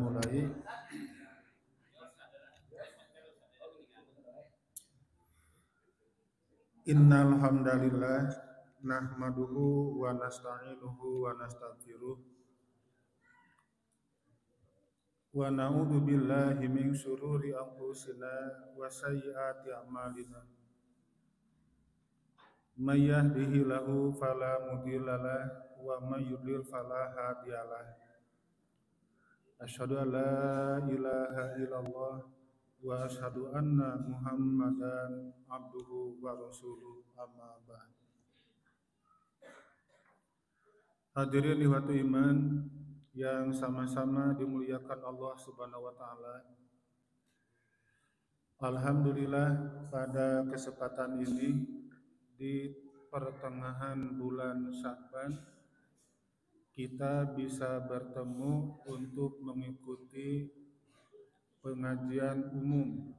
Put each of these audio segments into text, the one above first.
mulai. Innal hamdalillah nahmaduhu wa nasta'inuhu wa nastaghfiruh wa na'udzu billahi min syururi anfusina wa sayyiati a'malina. May yahdihillahu fala mudhillalah wa may yudlil fala hadiyalah. Asyhadu an la ilaha illallah wa asyhadu anna Muhammadan abduhu wa rasuluh, amma ba'd. Hadirin lihwatu iman yang sama-sama dimuliakan Allah Subhanahu wa taala. Alhamdulillah pada kesempatan ini di pertengahan bulan Sya'ban kita bisa bertemu untuk mengikuti pengajian umum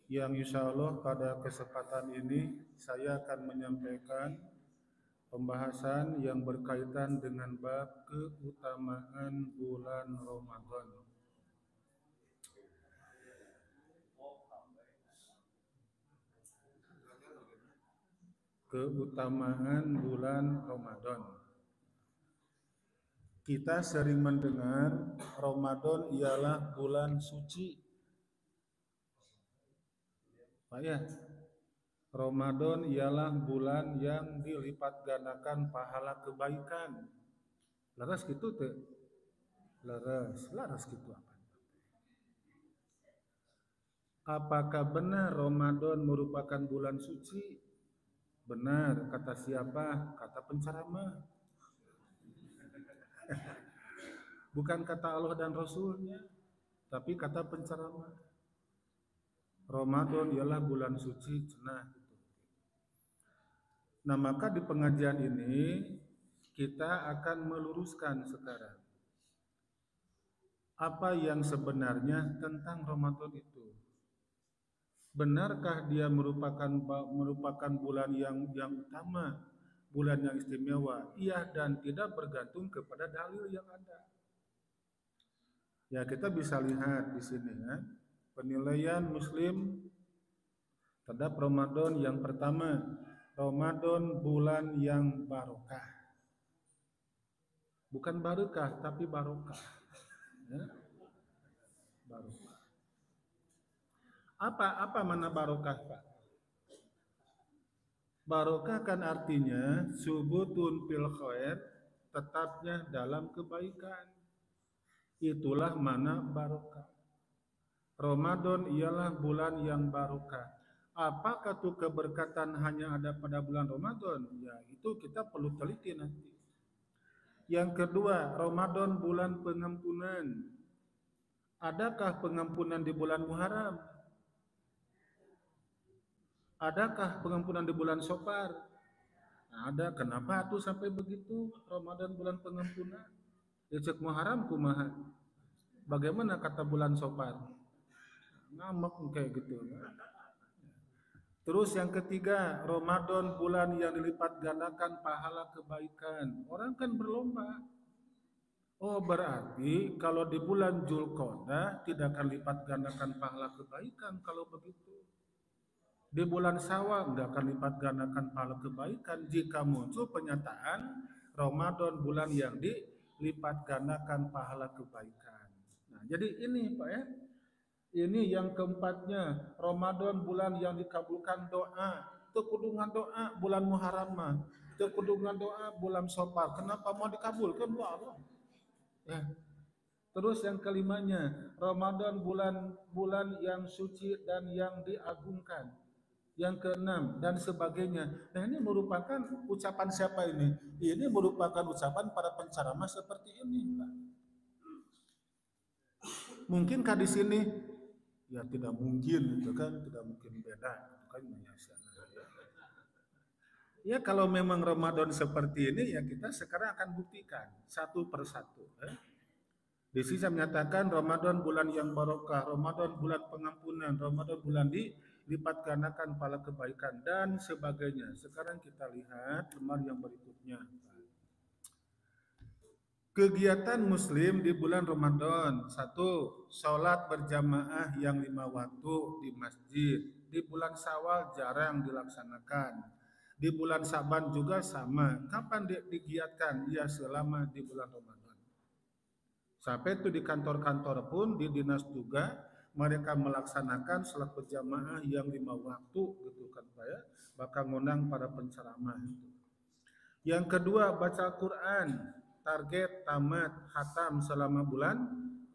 yang insya Allah pada kesempatan ini saya akan menyampaikan pembahasan yang berkaitan dengan bab keutamaan bulan Ramadan. Keutamaan bulan Ramadan. Kita sering mendengar Ramadan ialah bulan suci. Pak ya, Ramadan ialah bulan yang dilipat gandakan pahala kebaikan. Laras gitu teh. Laras gitu apa? Apakah benar Ramadan merupakan bulan suci? Benar, kata siapa? Kata penceramah. Bukan kata Allah dan Rasulnya, tapi kata penceramah. Ramadan ialah bulan suci, cenah gitu. Nah, maka di pengajian ini kita akan meluruskan sekarang apa yang sebenarnya tentang Ramadan itu. Benarkah dia merupakan bulan yang utama, bulan yang istimewa? Iya dan tidak, bergantung kepada dalil yang ada. Ya, kita bisa lihat di sini ya. Penilaian Muslim terhadap Ramadan yang pertama, Ramadan bulan yang barokah. Bukan barokah tapi barokah. Ya. Barokah. Apa mana barokah, Pak? Barokah kan artinya subutun fil khair, tetapnya dalam kebaikan. Itulah mana barokah. Ramadan ialah bulan yang barokah. Apakah itu keberkatan hanya ada pada bulan Ramadan? Ya, itu kita perlu teliti nanti. Yang kedua, Ramadan bulan pengampunan. Adakah pengampunan di bulan Muharram? Adakah pengampunan di bulan Syawal? Ada. Kenapa tuh sampai begitu? Ramadan bulan pengampunan. Cek Muharram kumaha? Bagaimana kata bulan Syawal? Ngamak kayak gitu. Terus yang ketiga, Ramadan bulan yang dilipat gandakan pahala kebaikan. Orang kan berlomba. Oh, berarti kalau di bulan Dzulqa'dah tidak akan lipat gandakan pahala kebaikan kalau begitu. Di bulan Syawal enggak akan lipat gandakan pahala kebaikan jika muncul pernyataan Ramadan bulan yang dilipat gandakan pahala kebaikan. Nah, jadi ini Pak ya. Ini yang keempatnya, Ramadan bulan yang dikabulkan doa. Tekudungan doa bulan Muharram mah. Tekudungan doa bulan Syawal. Kenapa mau dikabulkan doa Allah? Ya. Terus yang kelimanya, Ramadan bulan yang suci dan yang diagungkan. Yang keenam dan sebagainya. Nah, ini merupakan ucapan siapa ini? Ini merupakan ucapan para penceramah seperti ini, Pak. Mungkinkah di sini? Ya tidak mungkin, itu kan tidak mungkin beda, itu kan ya. Kalau memang Ramadan seperti ini, ya kita sekarang akan buktikan satu persatu. Di sini saya menyatakan Ramadan bulan yang barokah, Ramadan bulan pengampunan, Ramadan bulan dilipat gandakan pahala kebaikan dan sebagainya. Sekarang kita lihat lembar yang berikutnya. Kegiatan muslim di bulan Ramadan. Satu, sholat berjamaah yang 5 waktu di masjid. Di bulan Syawal jarang dilaksanakan. Di bulan Syaban juga sama. Kapan digiatkan? Ya selama di bulan Ramadan. Sampai itu di kantor-kantor pun, di dinas juga, mereka melaksanakan sholat berjamaah yang 5 waktu gitu kan Pak ya. Bakal ngundang para penceramah. Yang kedua, baca Al-Quran. Target tamat khatam selama bulan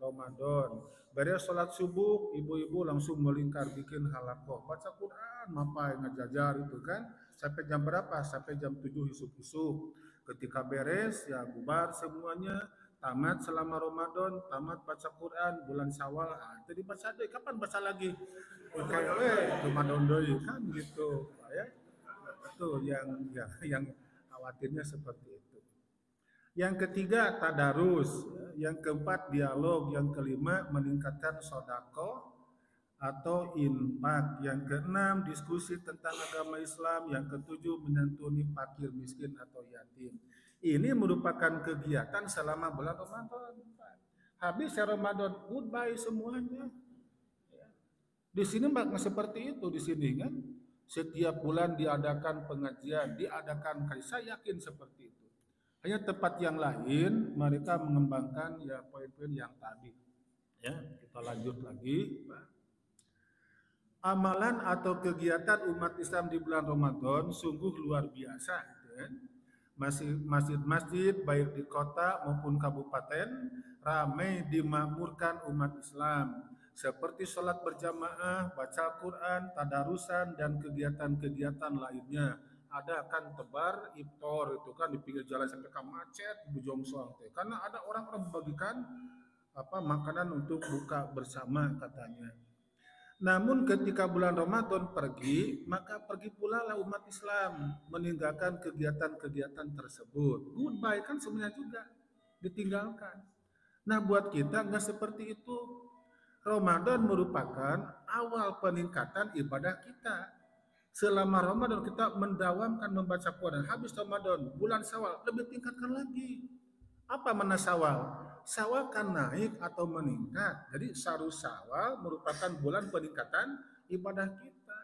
Ramadan. Beres sholat subuh, ibu-ibu langsung melingkar bikin halakoh. Baca Quran, mapai ngajajar itu kan. Sampai jam berapa? Sampai jam 7 isuk-isuk. Ketika beres, ya bubar semuanya. Tamat selama Ramadan, tamat baca Quran, bulan Syawal. Jadi baca deh, kapan baca lagi? Oke, Ramadan doi kan gitu. Ya. Itu yang khawatirnya seperti itu. Yang ketiga, tadarus. Yang keempat, dialog. Yang kelima, meningkatkan sodako atau infak. Yang keenam, diskusi tentang agama Islam. Yang ketujuh, menyantuni fakir miskin atau yatim. Ini merupakan kegiatan selama bulan Ramadan. Habis Ramadan, goodbye semuanya. Di sini makna seperti itu di sini kan. Setiap bulan diadakan pengajian, diadakan saya yakin seperti itu. Hanya tempat yang lain mereka mengembangkan ya poin-poin yang tadi. Ya, kita lanjut lagi. Amalan atau kegiatan umat Islam di bulan Ramadan sungguh luar biasa. Ya. Masjid-masjid baik di kota maupun kabupaten ramai dimakmurkan umat Islam. Seperti sholat berjamaah, baca Al-Quran, tadarusan, dan kegiatan-kegiatan lainnya. Ada kan tebar iftar itu kan di pinggir jalan sampai ke macet Bujongsong. Karena ada orang-orang membagikan makanan untuk buka bersama katanya. Namun ketika bulan Ramadan pergi, maka pergi pula lah umat Islam meninggalkan kegiatan-kegiatan tersebut. Goodbye kan sebenarnya juga ditinggalkan. Nah buat kita nggak seperti itu. Ramadan merupakan awal peningkatan ibadah kita. Selama Ramadan kita mendawamkan membaca Quran. Habis Ramadan, bulan Syawal lebih tingkatkan lagi. Apa mana Syawal? Syawal kan naik atau meningkat. Jadi Syahrul Syawal merupakan bulan peningkatan ibadah kita.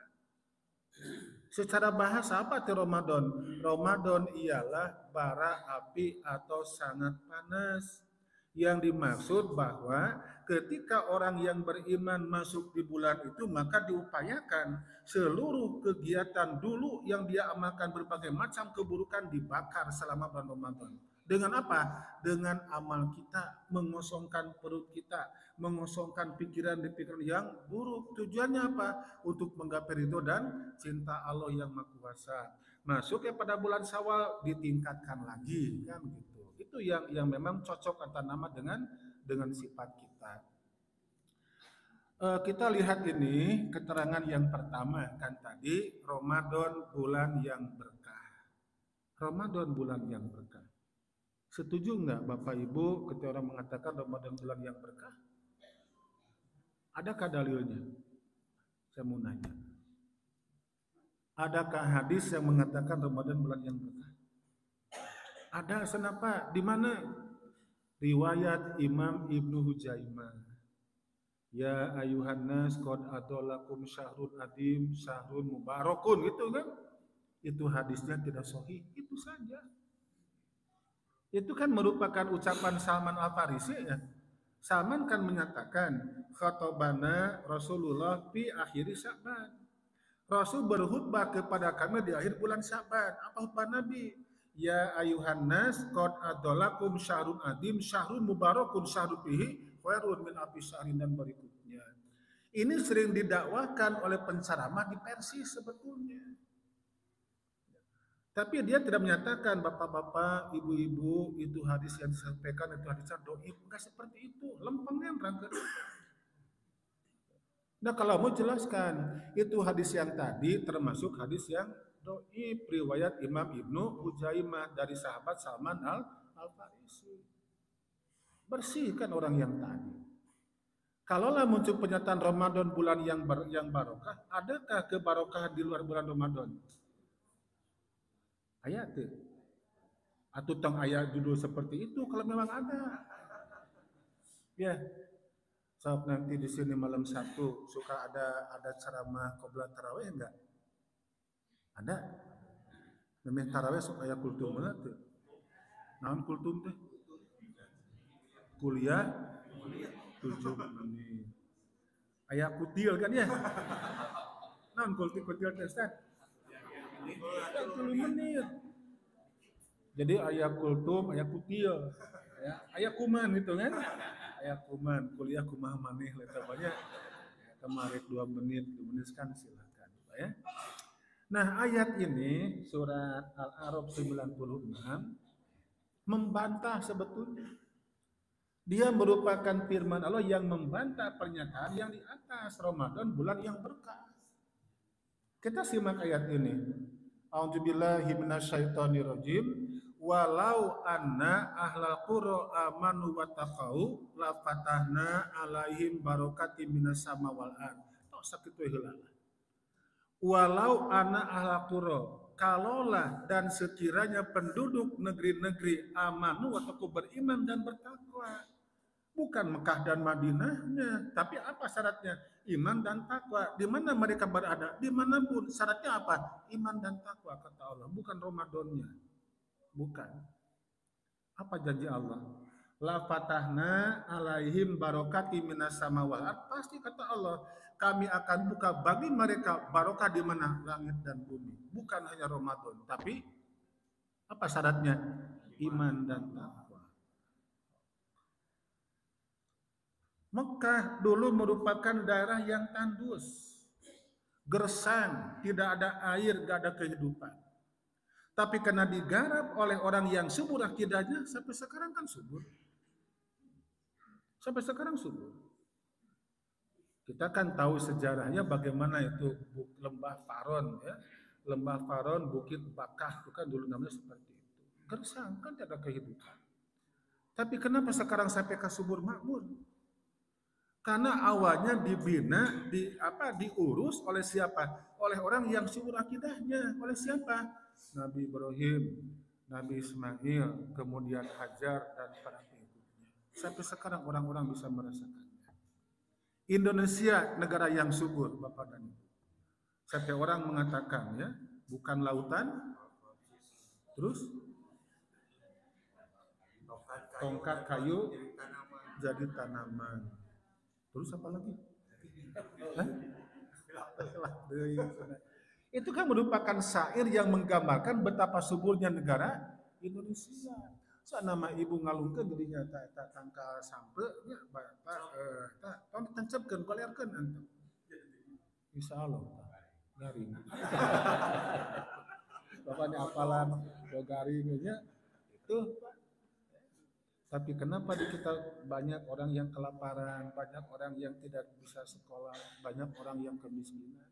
Secara bahasa apa itu Ramadan? Ramadan ialah bara api atau sangat panas. Yang dimaksud bahwa ketika orang yang beriman masuk di bulan itu maka diupayakan seluruh kegiatan dulu yang dia amalkan berbagai macam keburukan dibakar selama bulan Ramadan. Dengan apa? Dengan amal kita, mengosongkan perut kita, mengosongkan pikiran-pikiran yang buruk. Tujuannya apa? Untuk menggapai ridho dan cinta Allah yang Maha Kuasa. Masuk pada bulan Syawal ditingkatkan lagi kan gitu. Itu yang memang cocok kata nama dengan sifat kita. Kita lihat ini keterangan yang pertama kan tadi Ramadan bulan yang berkah. Ramadan bulan yang berkah. Setuju nggak Bapak Ibu ketika orang mengatakan Ramadan bulan yang berkah? Adakah dalilnya? Saya mau nanya. Adakah hadis yang mengatakan Ramadan bulan yang berkah? Ada, kenapa? Di mana? Riwayat Imam Ibnu Huzaimah. Ya ayuhan nas qad adolakum syahrun adim syahrun mubarakun gitu kan? Itu hadisnya tidak sahih, itu saja. Itu kan merupakan ucapan Salman Al-Farisi ya. Salman kan menyatakan khatobana Rasulullah fi akhiri Sya'ban. Rasul berkhutbah kepada kami di akhir bulan Sya'ban. Apa khutbah Nabi? Ya ayuhan nas qad adolakum syahrun adim syahrun mubarakun syahrun fihi khairun min alfi syahrin dan berikutnya. Ini sering didakwakan oleh penceramah di Persis sebetulnya. Tapi dia tidak menyatakan bapak-bapak, ibu-ibu itu hadis yang disampaikan itu hadisnya dhaif. Enggak seperti itu. Lempengnya berangkat. Nah kalau mau jelaskan itu hadis yang tadi termasuk hadis yang dhaif riwayat Imam Ibnu Huzaimah dari sahabat Salman Al-Farisi. Bersihkan orang yang tadi. Kalaulah muncul pernyataan Ramadan bulan yang barokah, adakah kebarokahan di luar bulan Ramadan? Ayat Atau tang ayat judul seperti itu kalau memang ada. Ya, so nanti di sini malam satu suka ada ceramah qobliyah tarawih enggak? Ada. Memang tarawih suka aya kultum mana tuh? Naon kultum teh? Kuliah 7 menit. Aya kutil kan ya? Naon kutil teh Ustaz? 30 menit. Jadi aya kultum, aya kutil. Aya kuman gitu kan? Aya kuman, kuliah kumaha maneh eta banyak. Kemarin 2 menit, 2 menit kan silakan ya. Nah, ayat ini surat Al-A'raf 96 membantah sebetulnya. Dia merupakan firman Allah yang membantah pernyataan yang di atas Ramadan bulan yang berkah. Kita simak ayat ini. A'udzubillahi minasyaitonirrajim. Walau anna ahlal qura amanu wa taqau la fatahna alaihim barakatim minas sama wal ard. Tok sakitu heula. Walau anna ahlal qura, kalaulah dan sekiranya penduduk negeri-negeri amanu atau beriman dan bertakwa. Bukan Mekah dan Madinahnya, tapi apa syaratnya? Iman dan takwa. Di mana mereka berada? Dimanapun. Syaratnya apa? Iman dan takwa, kata Allah. Bukan Ramadannya. Bukan. Apa janji Allah? La fatahna alaihim barokati minas sama wal ard. Pasti kata Allah, kami akan buka bagi mereka barokah di mana? Langit dan bumi. Bukan hanya Ramadan, tapi apa syaratnya? Iman dan takwa. Mekah dulu merupakan daerah yang tandus, gersang, tidak ada air, tidak ada kehidupan. Tapi karena digarap oleh orang yang subur akidahnya, sampai sekarang kan subur. Sampai sekarang subur. Kita kan tahu sejarahnya bagaimana itu lembah Faron, ya. Lembah Faron, Bukit Bakah, itu kan dulu namanya seperti itu. Gersang, kan tidak ada kehidupan. Tapi kenapa sekarang sampai ke subur makmur? Karena awalnya dibina, diurus oleh siapa? Oleh orang yang subur akidahnya. Oleh siapa? Nabi Ibrahim, Nabi Ismail, kemudian Hajar dan para pengikutnya. Sampai sekarang orang-orang bisa merasakannya. Indonesia negara yang subur, Bapak dan Ibu. Sampai orang mengatakan ya, bukan lautan, terus tongkat kayu jadi tanaman. Terus apa lagi? Itu kan merupakan syair yang menggambarkan betapa suburnya negara Indonesia. So nama ibu ngalungkeun dirinya tak tangkal sampe nya tahun tancapkeun golerkeun antum. Insyaallah garing. Bapaknya apalan garingnya itu. Tapi kenapa di kita banyak orang yang kelaparan, banyak orang yang tidak bisa sekolah, banyak orang yang kemiskinan?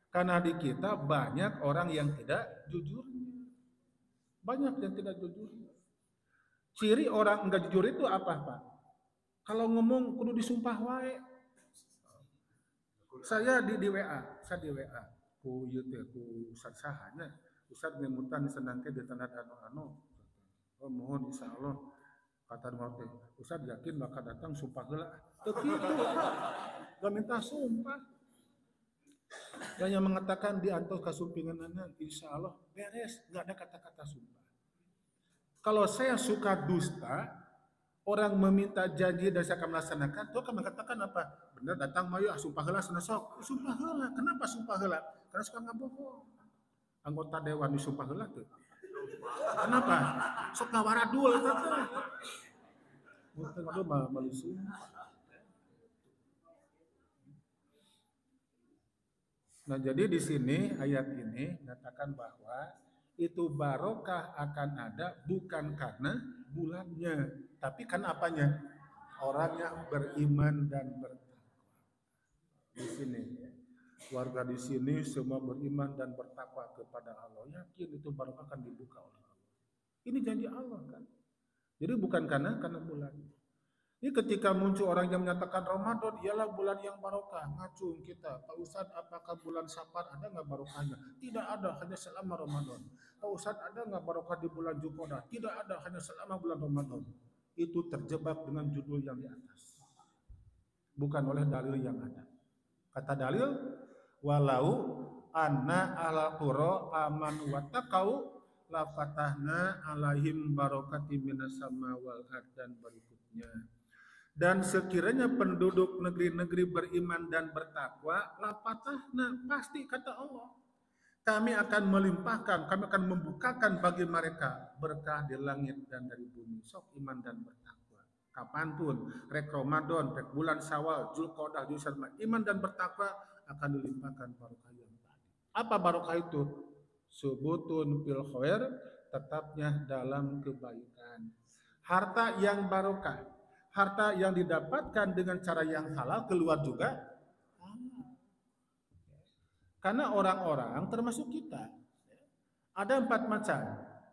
Karena di kita banyak orang yang tidak jujur. Banyak yang tidak jujur. Ciri orang enggak jujur itu apa, Pak? Kalau ngomong kudu disumpah wae. Saya di WA, ku ieu teh ku Ustaz sahanya. Ustaz ngemutan senangke di tanah anu. Oh mohon insyaallah kata Norte, Ustaz yakin bakal datang sumpah heula. Teu kitu, gak minta sumpah. Yang mengatakan di antos kasumpinganana insya Allah beres, gak ada kata-kata sumpah. Kalau saya suka dusta, orang meminta janji dan saya akan melaksanakan, itu akan mengatakan apa? Benar datang mayu sumpah heula sana sok. Sumpah heula. Kenapa sumpah heula? Karena suka ngabohong. Anggota dewan disumpah heula tuh. Kenapa? Sok ngawaradul eta teh. Mungkin itu malusu. Nah, jadi di sini ayat ini menyatakan bahwa itu barokah akan ada bukan karena bulannya, tapi kan apanya? Orangnya beriman dan bertakwa. Di sini warga di sini semua beriman dan bertakwa kepada Allah. Yakin itu barokah akan dibuka oleh Allah. Ini janji Allah kan. Jadi bukan karena bulan. Ini ketika muncul orang yang menyatakan Ramadan ialah bulan yang barokah. Ngacung kita, Pak Ustadz apakah bulan Safar ada nggak barokahnya? Tidak ada, hanya selama Ramadan. Pak Ustadz, ada nggak barokah di bulan Zulqa'dah? Tidak ada, hanya selama bulan Ramadan. Itu terjebak dengan judul yang di atas, bukan oleh dalil yang ada. Kata dalil, walau anna ala qura aman wattaqau la fatahna alaihim barakati minas sama wal ard, dan berikutnya. Dan sekiranya penduduk negeri-negeri beriman dan bertakwa, la fatahna, pasti kata Allah, kami akan melimpahkan, kami akan membukakan bagi mereka berkah di langit dan dari bumi. Sok iman dan bertakwa. Kapanpun, rek Ramadan, rek bulan Syawal, Zulqa'dah, iman dan bertakwa akan dilimpahkan barokah yang tadi. Apa barokah itu? Subutun fil khair, tetapnya dalam kebaikan. Harta yang barokah, harta yang didapatkan dengan cara yang halal keluar juga. Karena orang-orang termasuk kita ada 4 macam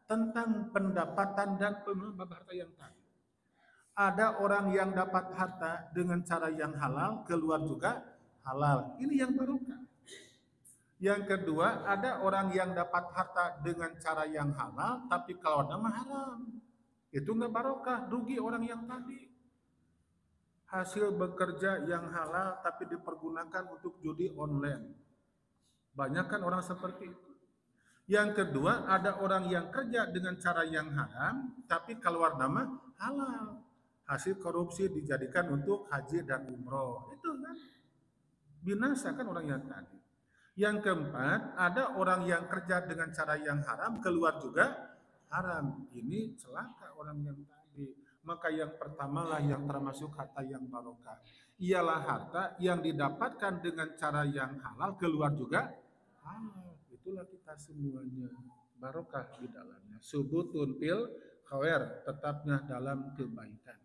tentang pendapatan dan pengelolaan harta yang tadi. Ada orang yang dapat harta dengan cara yang halal, keluar juga halal. Ini yang barokah. Yang kedua, ada orang yang dapat harta dengan cara yang halal, tapi kalau nama haram. Itu nggak barokah, rugi orang yang tadi. Hasil bekerja yang halal, tapi dipergunakan untuk judi online. Banyak kan orang seperti itu. Yang kedua, ada orang yang kerja dengan cara yang haram, tapi keluar nama halal. Hasil korupsi dijadikan untuk haji dan umroh. Itu kan binasa kan orang yang tadi. Yang keempat, ada orang yang kerja dengan cara yang haram, keluar juga haram. Ini celaka orang yang tadi. Maka yang pertamalah yang termasuk harta yang barokah. Ialah harta yang didapatkan dengan cara yang halal, keluar juga halal. Itulah kita semuanya. Barokah di dalamnya. Subutun fil khair, tetapnya dalam kebaikan.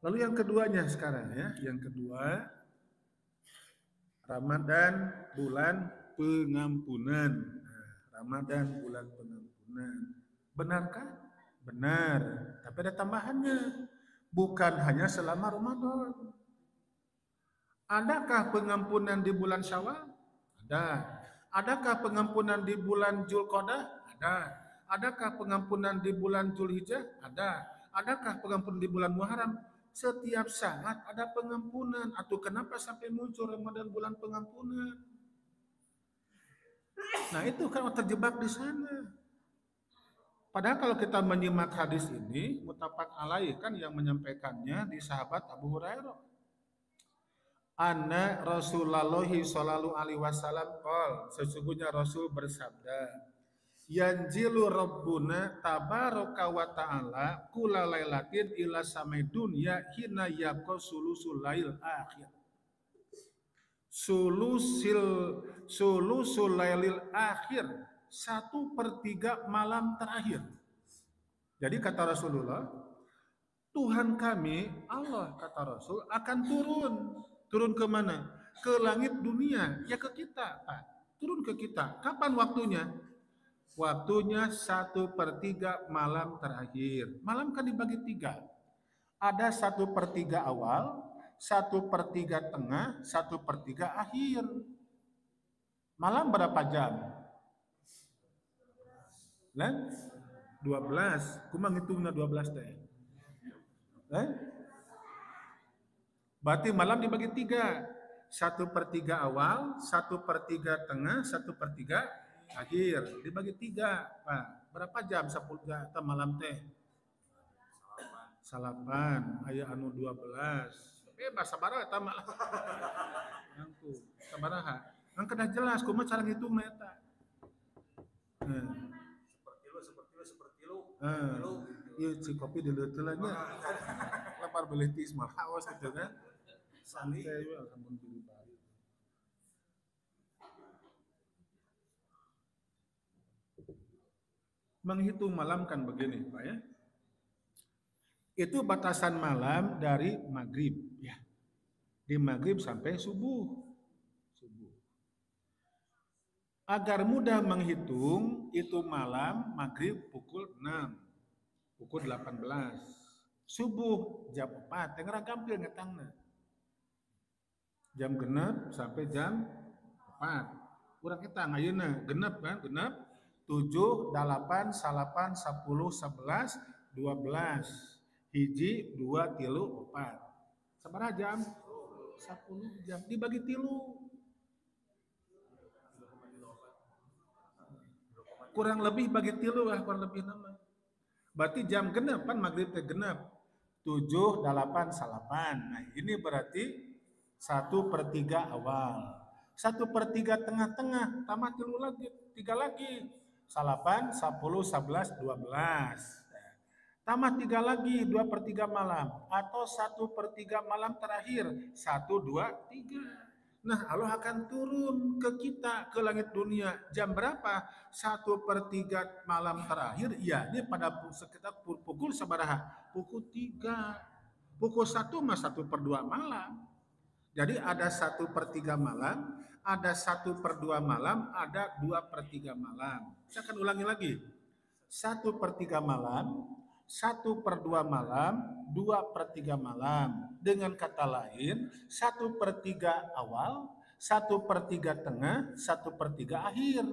Lalu yang keduanya sekarang ya, yang kedua, Ramadan bulan pengampunan. Ramadan bulan pengampunan. Benarkah? Benar. Tapi ada tambahannya. Bukan hanya selama Ramadan. Adakah pengampunan di bulan Syawal? Ada. Adakah pengampunan di bulan Zulqa'dah? Ada. Adakah pengampunan di bulan Zulhijjah? Ada. Adakah pengampunan di bulan Muharram? Setiap saat ada pengampunan. Atau kenapa sampai muncul Ramadan bulan pengampunan? Nah itu kan terjebak di sana. Padahal kalau kita menyimak hadis ini, muttafaq alaih kan yang menyampaikannya di sahabat Abu Hurairah. Anna Rasulullah sallallahu alaihi wasallam qol, sesungguhnya Rasul bersabda, yanjilu rabbuna tabaraka wa ta'ala kula lailatin ila samai dunya hina yabqa sulusul lail akhir. Sulusul lailil akhir, 1/3 malam terakhir. Jadi kata Rasulullah, Tuhan kami, Allah kata Rasul, akan turun. Turun ke mana? Ke langit dunia, ya ke kita, Pak. Turun ke kita. Kapan waktunya? Waktunya 1/3 malam terakhir. Malam kan dibagi 3. Ada 1/3 awal, 1/3 tengah, 1/3 akhir. Malam berapa jam? 12. Kumang hitungnya 12 teh. Berarti malam dibagi 3. 1/3 awal, 1/3 tengah, 1/3 akhir, dibagi 3, Pak. Berapa jam 10 jam malam teh? Salapan, aya anu 12. Bahasa bara eta mah. Angku, sabaraha? Kan kena jelas kumaha cara ngitung eta. Seperti ieu si kopi dileuteulanya. Lapar beli tis mah haus gitu kan. Santai we alhamdulillah. Menghitung malam kan begini, Pak ya. Itu batasan malam dari maghrib, ya. Di maghrib sampai subuh. Agar mudah menghitung, itu malam maghrib pukul 6, pukul 18. Subuh jam 4, tengah gampil ngetangna. Jam genep sampai jam 4. Urang kita ngayeuna genep kan, genep 7, 8, 9, 10, 11, 12. Hiji, 2, 3, 4. Sabaraha jam? 10 jam dibagi 3. Kurang lebih bagi 3 lah, kurang lebih nama. Berarti jam genep kan maghrib teh genep. 7, 8, 9. Nah ini berarti 1/3 awal. 1/3 tengah-tengah, tambah 3 lagi, 3 lagi. 8, 10, 11, 12. Tambah 3 lagi, 2/3 malam. Atau 1/3 malam terakhir, 1, 2, 3. Nah Allah akan turun ke kita, ke langit dunia. Jam berapa? 1/3 malam terakhir, ya ini pada sekitar pukul sabaraha? Pukul 3. Pukul 1 mah 1/2 malam. Jadi ada 1/3 malam, ada 1/2 malam, ada 2/3 malam. Saya akan ulangi lagi. 1/3 malam, 1/2 malam, 2/3 malam. Dengan kata lain, 1/3 awal, 1/3 tengah, 1/3 akhir.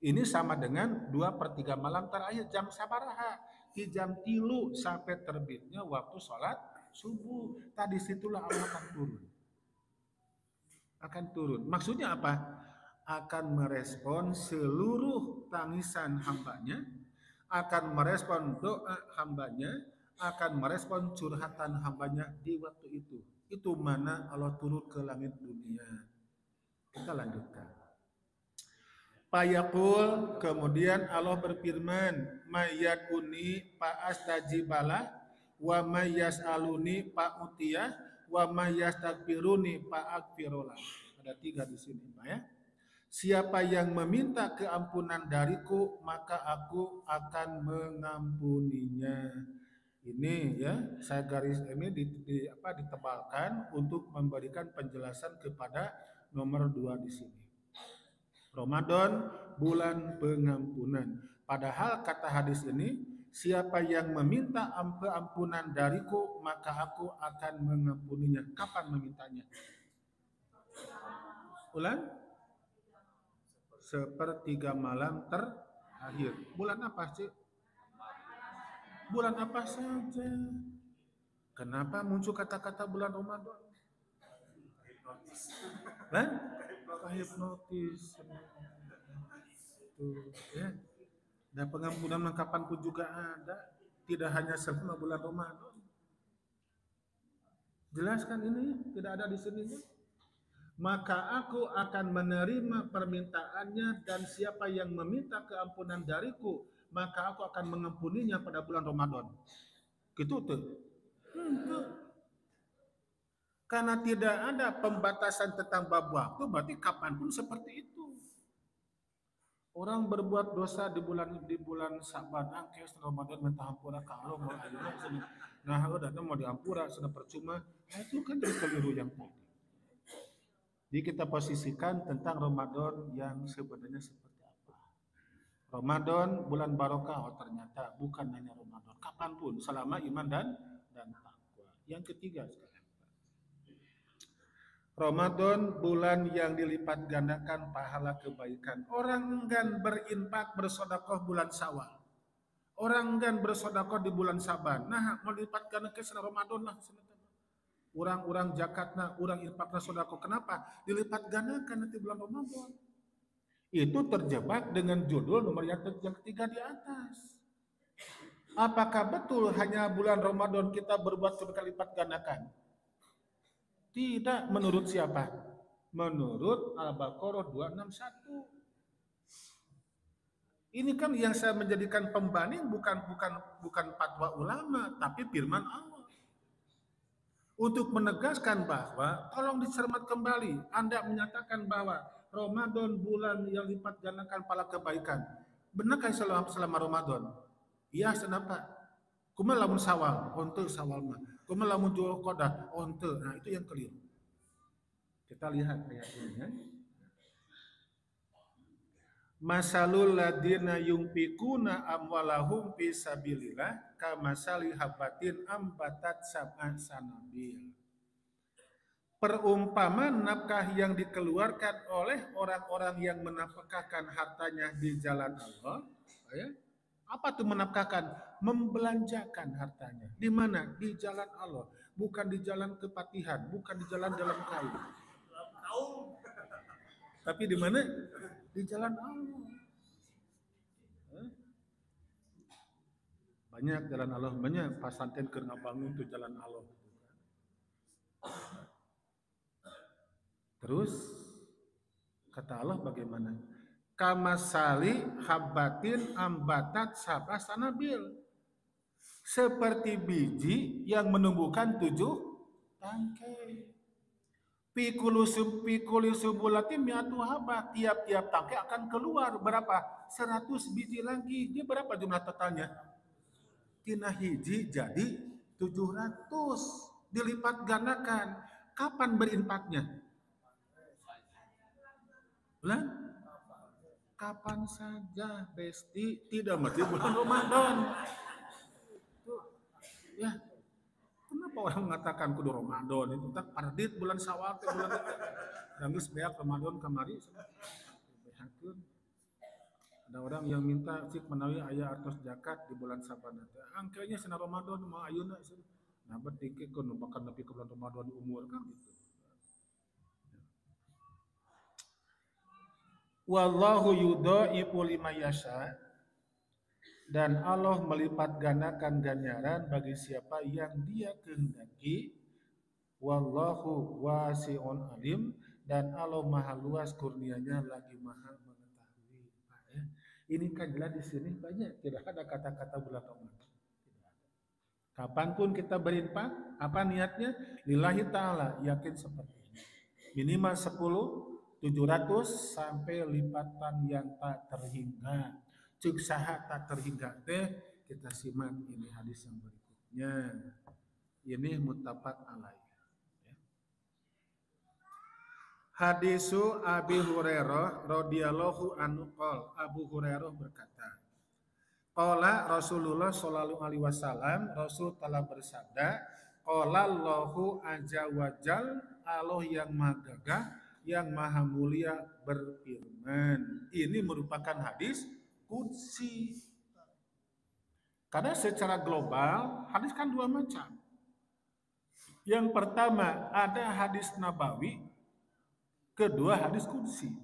Ini sama dengan 2/3 malam terakhir. Jam sabaraha? Di jam 3 sampai terbitnya waktu sholat subuh. Tadi situlah Allah akan turun. Akan turun. Maksudnya apa? Akan merespon seluruh tangisan hambanya, akan merespon doa hambanya, akan merespon curhatan hambanya di waktu itu. Itu mana Allah turun ke langit dunia. Kita lanjutkan. Payaqul, kemudian Allah berfirman, mayyakuni fa'astajibala wa mayyas'aluni fa'utiyah wa mayyastakbiruni fa'akfirolah. Ada 3 di sini, Pak ya. Siapa yang meminta keampunan dariku, maka aku akan mengampuninya. Ini ya, saya garis ini ditebalkan untuk memberikan penjelasan kepada nomor 2 di sini. Ramadan, bulan pengampunan. Padahal kata hadis ini, siapa yang meminta ampunan dariku, maka aku akan mengampuninya. Kapan memintanya? Bulan 1/3 malam terakhir. Bulan apa sih? Bulan apa saja? Kenapa muncul kata-kata bulan Ramadan? Hah? Hipnotis. Tuh, ya. Dan pengampunan kapanpun juga ada, tidak hanya selama bulan Ramadan. Jelaskan ini, tidak ada di sini. Maka aku akan menerima permintaannya, dan siapa yang meminta keampunan dariku, maka aku akan mengampuninya pada bulan Ramadan. Gitu tuh. Karena tidak ada pembatasan tentang bab waktu, berarti kapanpun seperti itu. Orang berbuat dosa di bulan Saban, angkes Ramadan minta hampura kalau mau nah udah mau diampura sudah percuma. Nah, itu kan jadi keliru yang tadi. Jadi kita posisikan tentang Ramadan yang sebenarnya seperti apa. Ramadan bulan barokah, oh ternyata bukan hanya Ramadan, kapanpun selama iman dan takwa. Yang ketiga sekarang. Ramadan bulan yang dilipat gandakan pahala kebaikan. Orang enggan berinfak bersedekah bulan Syawal. Orang enggan bersedekah di bulan Saban. Nah, mau dilipat gandakan ke Ramadan lah. Orang-orang zakatna, orang infakna sedekah. Kenapa? Dilipat gandakan nanti bulan Ramadan. Itu terjebak dengan judul nomor yang ketiga di atas. Apakah betul hanya bulan Ramadan kita berbuat kebaikan lipat gandakan? Tidak, menurut siapa? Menurut Al-Baqarah 261. Ini kan yang saya menjadikan pembanding bukan fatwa ulama, tapi firman Allah. Untuk menegaskan bahwa tolong dicermat kembali, Anda menyatakan bahwa Ramadan bulan yang lipat gandakan pahala kebaikan. Benarkah selama Ramadan? Iya, kenapa? Kuma lamun Sawal, onte Sawal mah. Kuma lamun Dzulqa'dah, onte. Nah, itu yang keliru. Kita lihat ayat ini ya. Masalul ladina yunfikuna amwalahum fi sabilillah kamasali habatin ambatat sab'a sanabil. Perumpamaan nafkah yang dikeluarkan oleh orang-orang yang menafkahkan hartanya di jalan Allah, ya. Apa tuh menafkahkan? Membelanjakan hartanya. Di mana? Di jalan Allah, bukan di jalan kepatihan, bukan di jalan dalam kaum. Tapi di mana? Di jalan Allah. Banyak jalan Allah, banyak pasantren keur ngabangun tuh jalan Allah. Terus kata Allah bagaimana? Kamasali habbatin ambatat sab'a sanabil. Seperti biji yang menumbuhkan 7 tangkai. Pikuli subulatin mi'atu habah. Tiap-tiap tangkai akan keluar berapa? 100 biji lagi. Dia berapa jumlah totalnya? Tina hiji jadi 700. Dilipat gandakan. Kapan berinfaknya? Bulan? Kapan saja, Besti. Tidak mesti bulan Ramadan. Ya, kenapa orang mengatakan kudu Ramadan itu tak pardit bulan Syawal ke bulan itu. Dan geus beak Ramadan kamari. Ada orang yang minta cik menawi aya artos zakat di bulan Saban teh. Angkanya sana Ramadan mah ayeuna nah berarti kun bakal nepi ke bulan Ramadan di umur kan gitu. Wallahu yudhaifu liman yasha, dan Allah melipat gandakan ganjaran bagi siapa yang Dia kehendaki. Wallahu wasi'un alim, dan Allah maha luas kurnianya lagi maha mengetahui. Ini kan jelas di sini banyak tidak ada kata-kata bulan Ramadan. Kapanpun kita berinfak, apa niatnya? Lillahi ta'ala, yakin seperti ini. Minimal 10, 700 sampai lipatan yang tak terhingga. Cuk saha tak terhingga teh, kita simak ini hadis yang berikutnya. Ini muttafaq alaih. Hadisu Abi Hurairah radhiyallahu anhu qol. Abu Hurairah berkata, qala Rasulullah sallallahu alaihi wasallam, Rasul telah bersabda, qala Allahu azza wajal, Allah yang maha gagah, yang maha mulia berfirman. Ini merupakan hadis qudsi. Karena secara global hadis kan dua macam. Yang pertama ada hadis nabawi, kedua hadis qudsi.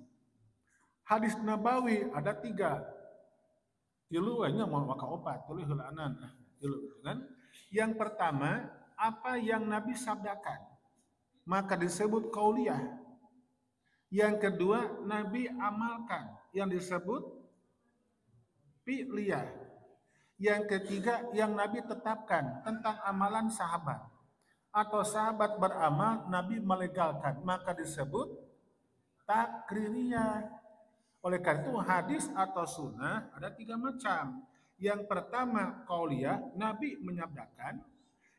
Hadis nabawi ada 3. Tilu nya mau maka opat, tulis heulaan. Tilu kan? Yang pertama, apa yang Nabi sabdakan, maka disebut qauliyah. Yang kedua, Nabi amalkan, yang disebut fi'liyah. Yang ketiga, yang Nabi tetapkan tentang amalan sahabat. Atau sahabat beramal, Nabi melegalkan, maka disebut takririyah. Oleh karena itu hadis atau sunnah ada 3 macam. Yang pertama qauliyah, Nabi menyabdakan.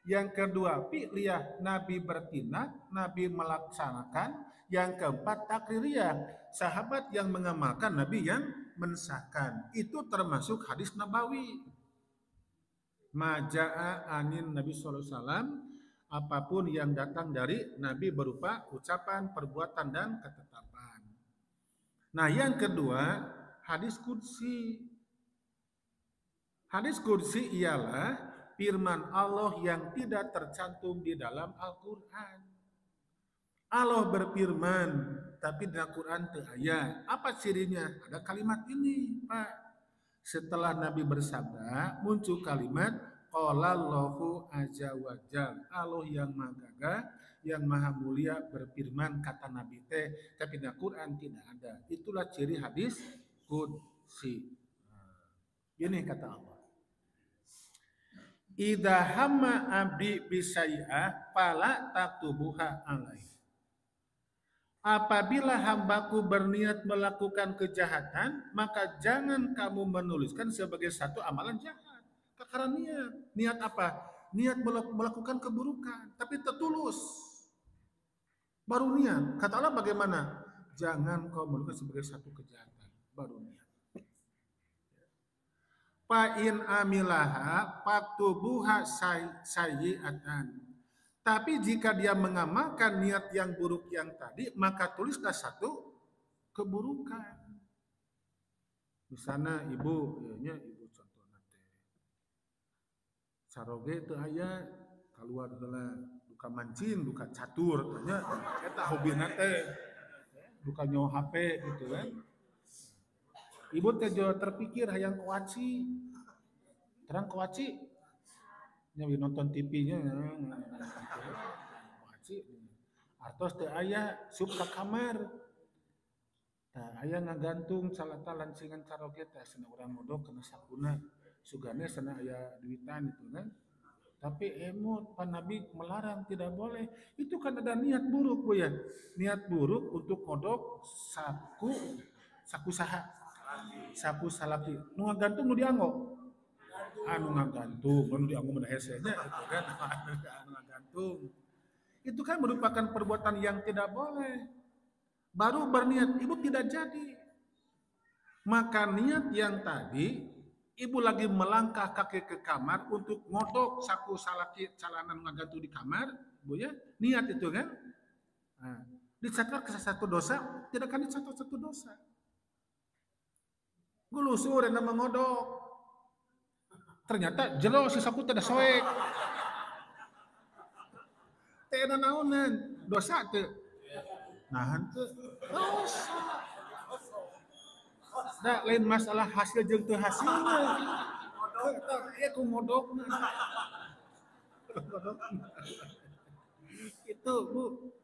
Yang kedua fi'liyah, Nabi bertindak, Nabi melaksanakan. Yang keempat takririyah, sahabat yang mengamalkan, Nabi yang mensahkan. Itu termasuk hadis nabawi. Maja'a anin Nabi sallallahu alaihi wasallam, apapun yang datang dari Nabi berupa ucapan, perbuatan dan ketetapan. Nah, yang kedua, hadis qudsi. Hadis qudsi ialah firman Allah yang tidak tercantum di dalam Al-Qur'an. Allah berfirman, tapi di Al-Qur'an teu aya. Apa cirinya? Ada kalimat ini, Pak. Setelah Nabi bersabda, muncul kalimat qala Allahu azza wajal. Allah yang maha gagah, yang maha mulia berfirman, kata Nabi teh, tapi di Al-Qur'an tidak ada. Itulah ciri hadis qudsi. Ini kata Allah. Idza hamma abdi bisai'ah fala taktubuha alaih. Apabila hambaku berniat melakukan kejahatan, maka jangan kamu menuliskan sebagai satu amalan jahat. Karena niat apa? Niat melakukan keburukan, tapi tertulus. Baru niat. Kata Allah bagaimana? Jangan kau menuliskan sebagai satu kejahatan. Baru niat. Fa'in amilaha faktubuha sayyi'atan. Tapi jika dia mengamalkan niat yang buruk yang tadi, maka tulislah satu keburukan. Misalnya ibu, ya ibu contohnya teh, saroge teu aya keluar heula duka mancing, duka catur, tanya eta hobina teh duka nyawa HP gitu kan. Ibu teh jo terpikir hayang kuaci, terang kuaci, nya nonton TV-nya, kuaci, artos teh aya sup ka kamar. Nah, aya ngagantung calata lancingan karaoke teh sana urang modok kana sakuna. Sugane sana aya duitan itu kan. Tapi emot Nabi melarang tidak boleh. Itu kan ada niat buruk Bu ya. Niat buruk untuk modok saku saha. Saku salaki. Nu ngagantung nu dianggo. Anu ngagantung, nu dianggo mah hese nya itu kan. Anu ngagantung. Itu kan merupakan perbuatan yang tidak boleh. Baru berniat, ibu tidak jadi. Maka niat yang tadi, ibu lagi melangkah kaki ke kamar untuk ngodok saku salaki calanan ngagantung di kamar, bu ya, niat itu kan. Nah, dicatat ke satu dosa, tidak akan dicatat satu dosa. Gulusur yang nama ngodok. Ternyata jero si saku tidak soek. Teh naonan, dosa teh. Nah, itu dosa. Nah, lain masalah hasil jeung teu hasilna. Ieu ku modokna. Itu, Bu.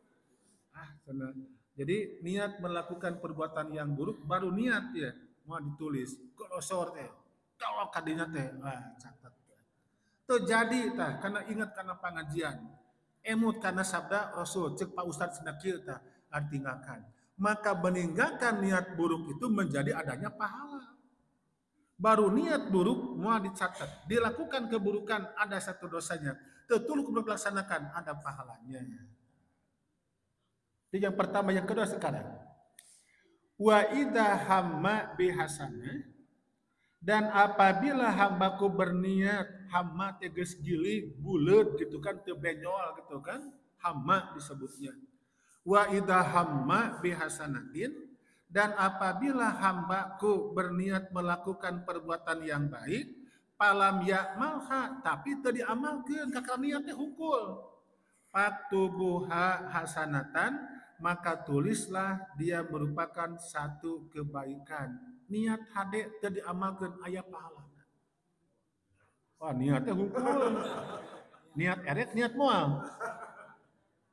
Sana. Jadi niat melakukan perbuatan yang buruk baru niat ya, mau ditulis. Golosor teh. Kalau kadinya teh, catat. Tuh jadi tah, karena ingat karena pengajian. Emut karena sabda Rasul, cek Pak Ustadz cenah kieu tah, artingakan. Maka meninggalkan niat buruk itu menjadi adanya pahala. Baru niat buruk mau dicatat. Dilakukan keburukan ada satu dosanya. Tertuluk melaksanakan ada pahalanya. Itu yang pertama, yang kedua sekarang. Wa idza hamma bihasanah, dan apabila hambaku berniat, hamma teges giling, bulet gitu kan, teu benyol gitu kan, hamma disebutnya. Wa idza hamma bihasanatin, dan apabila hambaku berniat melakukan perbuatan yang baik, palam ya'malha, tapi teu diamalkeun kakak niatnya hungkul. Faktubuha hasanatan, maka tulislah dia merupakan satu kebaikan. Niat hade teu diamalkeun aya pahalana. Wah, niatnya hungkul. Niat erek, niat moal.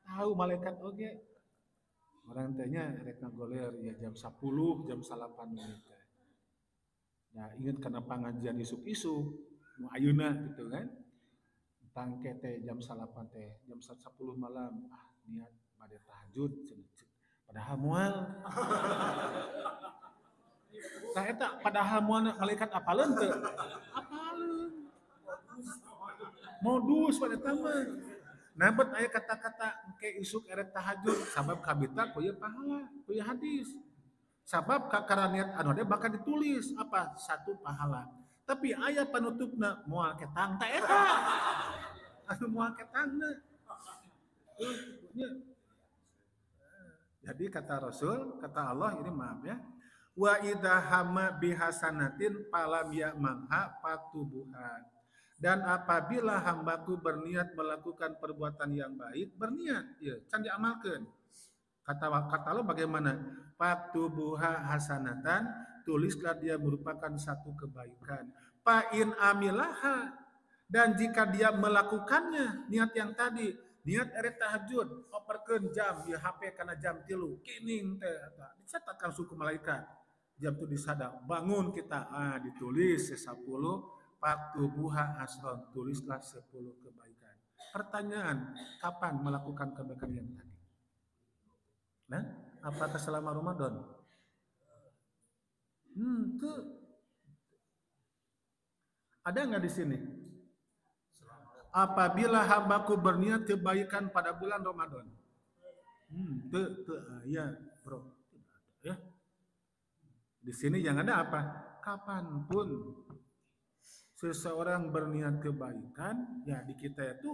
Tahu malaikat oge. Orang tanya erek ngagoler ya jam 10, jam 8 menit. Nah, ingat karena pengajian isuk-isuk, nu ayeuna gitu kan. Tangke teh jam 8 teh, jam 10 malam, niat pada tahajud, padahal moal. Nah, eta padahal moal malaikat apaleun teu? Apaleun. Modus pada taman. Nabet aya kata-kata ke isuk erek tahajud, sabab kabita ku ieu pahala, ku ieu hadis. Sabab kakara niat anu teh bakal ditulis apa? Satu pahala. Tapi aya panutupna moal ketang ta eta. Anu moal ketangna. Jadi kata Rasul, kata Allah ini maaf ya. Wa idza hamma bihasanatin falam ya'malha fatubuha. Dan apabila hambaku berniat melakukan perbuatan yang baik, berniat, ya, can diamalkan. Kata Allah bagaimana? Faktubuha hasanatan, tulislah dia merupakan satu kebaikan. Fa'in amilaha, dan jika dia melakukannya, niat yang tadi, niat erek tahajud, operkeun jam, ya HP karena jam 3, kining teh, dicatatkan suku malaikat. Jam itu disada, bangun kita, ditulis 10, faktubuha asron, tulislah 10 kebaikan. Pertanyaan, kapan melakukan kebaikan yang tadi? Nah, apakah selama Ramadan? Tuh. Ada nggak di sini? Apabila hambaku berniat kebaikan pada bulan Ramadan. Ya, bro. Ya. Di sini yang ada apa? Kapanpun seseorang berniat kebaikan, ya di kita itu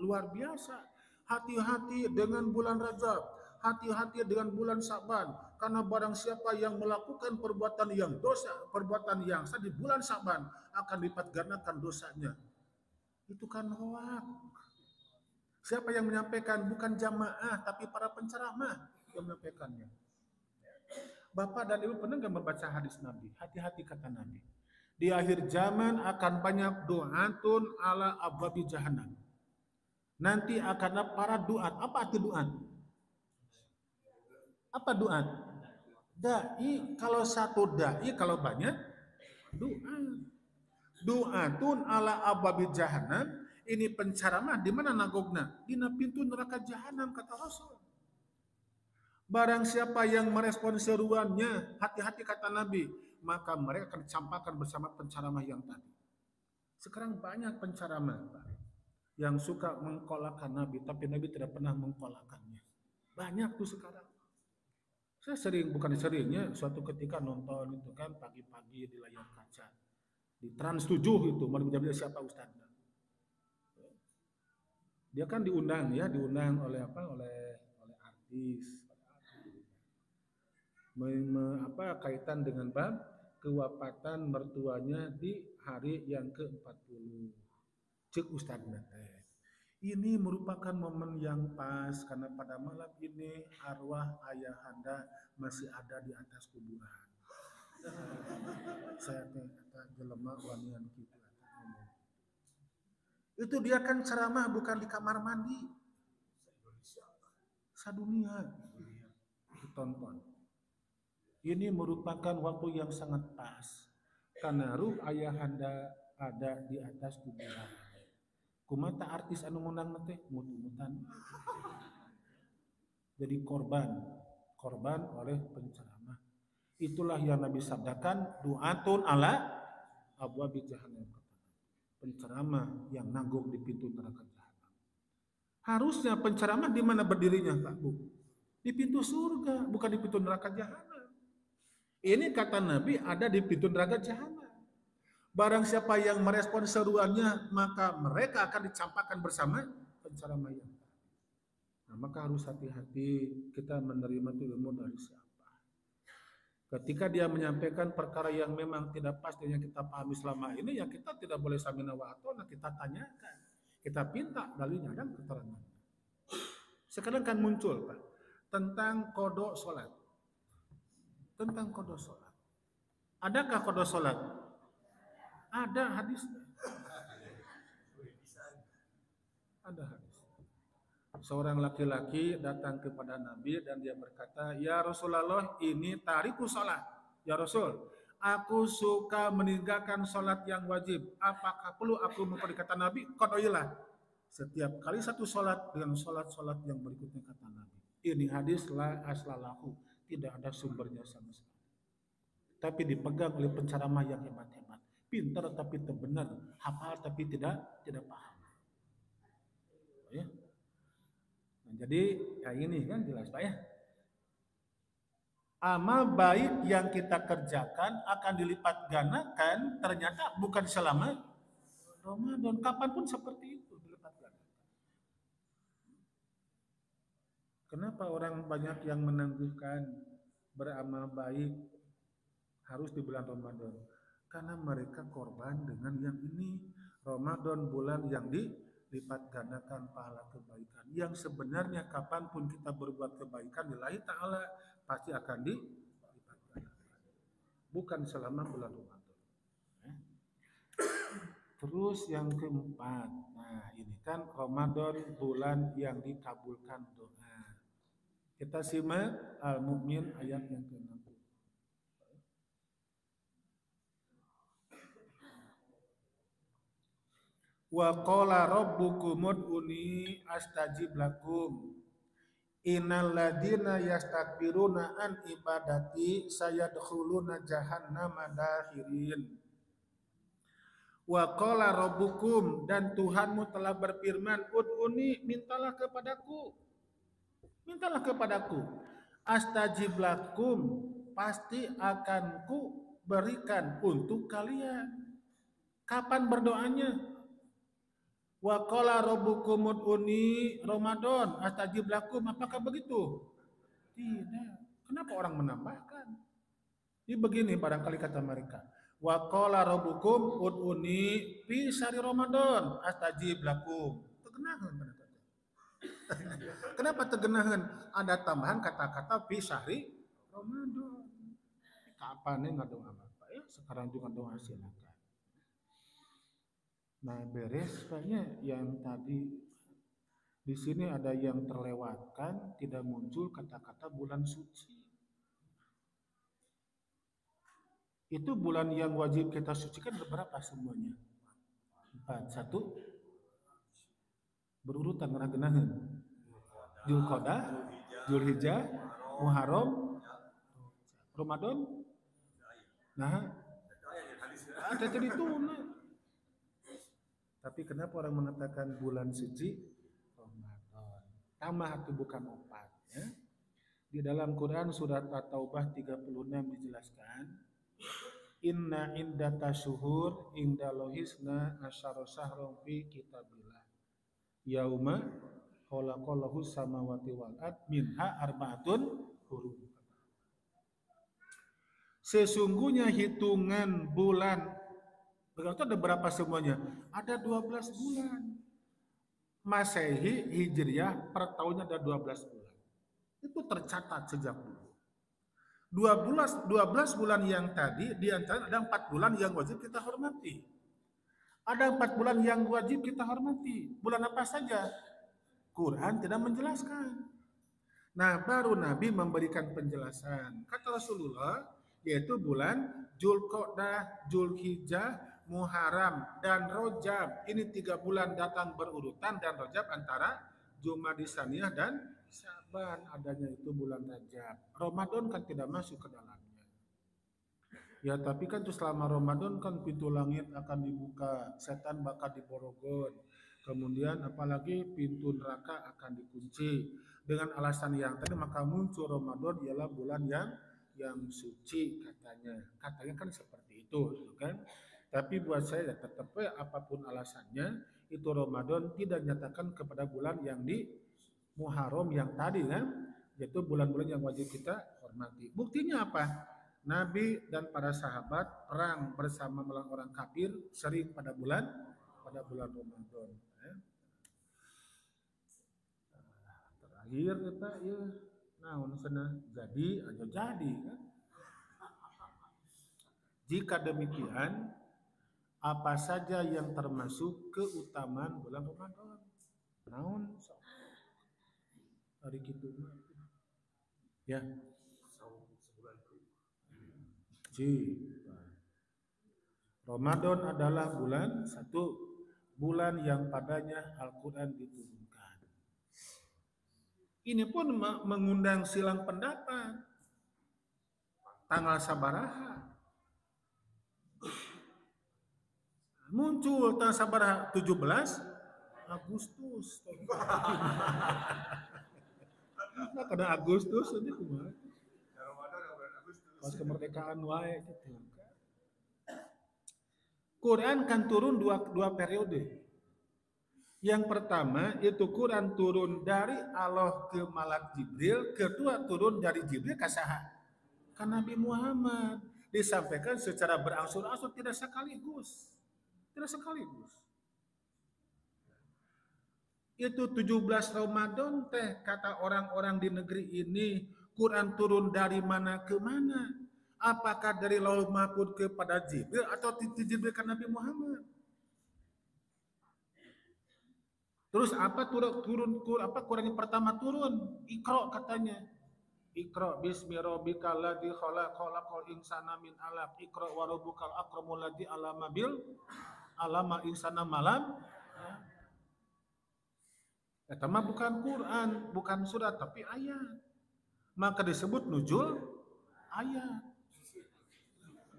luar biasa. Hati-hati dengan bulan Rajab, hati-hati dengan bulan Sa'ban, karena barang siapa yang melakukan perbuatan yang dosa, perbuatan yang sah di bulan Sa'ban akan lipat gandakan dosanya. Itu kan hoak. Siapa yang menyampaikan? Bukan jamaah, tapi para penceramah yang menyampaikannya. Bapak dan Ibu pernah nggak membaca hadis Nabi? Hati-hati kata Nabi. Di akhir zaman akan banyak du'atun ala abwabi jahannam. Nanti akan ada para du'at. Apa arti du'at? Apa du'at? Da'i. Kalau satu da'i, kalau banyak du'at. Du'atun ala abwabi jahannam. Ini penceramah di mana nagogna? Di pintu neraka jahanam kata Rasul. Barang siapa yang merespon seruannya, hati-hati kata Nabi, maka mereka akan dicampakkan bersama penceramah yang tadi. Sekarang banyak penceramah yang suka mengkolakkan Nabi, tapi Nabi tidak pernah mengkolakkannya. Banyak tuh sekarang. Saya sering, bukan seringnya, suatu ketika nonton itu kan pagi-pagi di layar kaca. Di Trans 7 itu, mau siapa Ustaz. Dia kan diundang oleh artis. Kaitan dengan bab kewafatan mertuanya di hari yang ke-40. Cek Ustadzna teh. Ini merupakan momen yang pas karena pada malam ini arwah ayahanda masih ada di atas kuburan. Saya teh kata jelema wanian kitu ngomong. Itu dia kan ceramah bukan di kamar mandi. Sadunia. Ditonton. Ini merupakan waktu yang sangat pas karena ruh ayahanda ada di atas kuburan. Kumata artis anu ngundang teh mut-mutan. Jadi korban oleh penceramah. Itulah yang Nabi sabdakan, du'atun ala abwabi jahannam. Penceramah yang nanggung di pintu neraka jahanam. Harusnya penceramah di mana berdirinya, Pak Bu? Di pintu surga, bukan di pintu neraka jahanam. Ini kata Nabi ada di pintu neraka jahanam. Barang siapa yang merespon seruannya, maka mereka akan dicampakkan bersama penceramah yang tadi. Nah, maka harus hati-hati kita menerima ilmu dari siapa. Ketika dia menyampaikan perkara yang memang tidak pas dengan yang kita pahami selama ini, ya kita tidak boleh samina wa atona, kita tanyakan. Kita pinta dalilnya dan keterangan. Sekarang kan muncul, Pak, tentang kodok sholat. Tentang kodok sholat. Adakah kodok sholat? Ada hadis. Ada hadis. Seorang laki-laki datang kepada Nabi dan dia berkata, "Ya Rasulullah, ini tariku sholat. Ya Rasul, aku suka meninggalkan sholat yang wajib. Apakah perlu aku kata Nabi? Kodoilah. Setiap kali satu sholat dengan sholat-sholat yang berikutnya kata Nabi. Ini hadis la aslalahu. Tidak ada sumbernya sama sekali. Tapi dipegang oleh penceramah yang hebat-hebat. Pintar tapi tidak benar. Hafal tapi tidak paham. Ya. Nah, jadi ya ini kan jelas Pak ya. Amal baik yang kita kerjakan akan dilipat gandakan ternyata bukan selama Ramadan. Kapanpun seperti itu dilipat gandakan. Kenapa orang banyak yang menangguhkan beramal baik harus di bulan Ramadan? Karena mereka korban dengan yang ini. Ramadan bulan yang dilipat gandakan pahala kebaikan. Yang sebenarnya kapanpun kita berbuat kebaikan lillahi ta'ala pasti akan dilipat gandakan. Bukan selama bulan Ramadan. Terus yang keempat. Nah ini kan Ramadan bulan yang dikabulkan doa. Kita simak Al-Mu'min ayat yang ke-60. Wa qala rabbukum ud'uni astajib lakum. Innal ladzina yastakbiruna an ibadati sayadkhuluna jahannama dakhirin. Wa qala rabbukum, dan Tuhanmu telah berfirman, ud'uni, mintalah kepadaku. Mintalah kepadaku. Astajib lakum, pasti akan ku berikan untuk kalian. Kapan berdoanya? Wa qala rabbukum ud'uni Ramadan astajib lakum. Apakah begitu? Tidak. Kenapa orang menambahkan? Ini begini barangkali kata mereka. Wa qala rabbukum ud'uni fi syahri Ramadan astajib lakum. Tegenahan mereka. Kenapa tegenahan? Ada tambahan kata-kata fi syahri Ramadan. Kapan nih ngadong apa ya? Sekarang juga ngadong silakan. Nah, beres kayaknya yang tadi di sini ada yang terlewatkan, tidak muncul kata-kata bulan suci. Itu bulan yang wajib kita sucikan berapa semuanya? 4. 1 berurutan genahan. Zulqa'dah, Zulhijjah, Muharram, Ramadan. Nah, ada jadi itu. Tapi kenapa orang mengatakan bulan suci Ramadan? Tambah atau bukan 4 ya. Di dalam Quran surat At-Taubah 36 dijelaskan, inna iddata syuhur indallahisna asyara syahran fi kitabillah. Yauma khalaqallahu samawati wal ard minha arba'atun hurum. Sesungguhnya hitungan bulan berarti ada berapa semuanya? Ada 12 bulan. Masehi, Hijriah, per tahunnya ada 12 bulan. Itu tercatat sejak dulu. 12 bulan yang tadi, di antara ada 4 bulan yang wajib kita hormati. Ada 4 bulan yang wajib kita hormati. Bulan apa saja? Quran tidak menjelaskan. Nah, baru Nabi memberikan penjelasan. Kata Rasulullah, yaitu bulan Zulqa'dah, Zulhijjah, Muharram, dan Rajab. Ini 3 bulan datang berurutan, dan Rajab antara Jumadil Tsaniyah dan Syaban. Adanya itu bulan Rajab. Ramadan kan tidak masuk ke dalamnya. Ya, tapi kan itu selama Ramadan kan pintu langit akan dibuka, setan bakal diborogon. Kemudian apalagi pintu neraka akan dikunci. Dengan alasan yang tadi maka muncul Ramadan ialah bulan yang suci katanya. Katanya kan seperti itu kan. Tapi buat saya tetap apapun alasannya, itu Ramadan tidak nyatakan kepada bulan yang di Muharram yang tadi kan, yaitu bulan-bulan yang wajib kita hormati. Buktinya apa? Nabi dan para sahabat perang bersama melawan orang kafir sering pada bulan Ramadan. Terakhir kita ya, nah sana jadi aja jadi kan. Jika demikian, apa saja yang termasuk keutamaan bulan Ramadan? Naon hari gitu ya. Ramadan adalah bulan 1, bulan yang padanya Al-Quran diturunkan. Ini pun mengundang silang pendapat. Tanggal sabaraha muncul, tanggal sabaraha 17 Agustus. Nah, karena Agustus ini kumaha? Pas kemerdekaan wae gitu. Quran kan turun dua periode. Yang pertama itu Quran turun dari Allah ke Malak Jibril, kedua turun dari Jibril ke saha? Ke Nabi Muhammad. Disampaikan secara berangsur-angsur, tidak sekaligus. Tidak sekaligus. Itu 17 Ramadan teh kata orang-orang di negeri ini, Quran turun dari mana ke mana? Apakah dari Lauhul Mahfuz kepada Jibril atau Jibril ke Nabi Muhammad? Terus apa Quran yang pertama turun? Iqra katanya. Iqra bismi rabbikal ladzi khalaq, khalaqal insana min 'alaq. Iqra wa rabbukal akramul ladzi 'allama insana malam. Eta mah bukan Quran, bukan surat tapi ayat. Maka disebut nuzul ayat.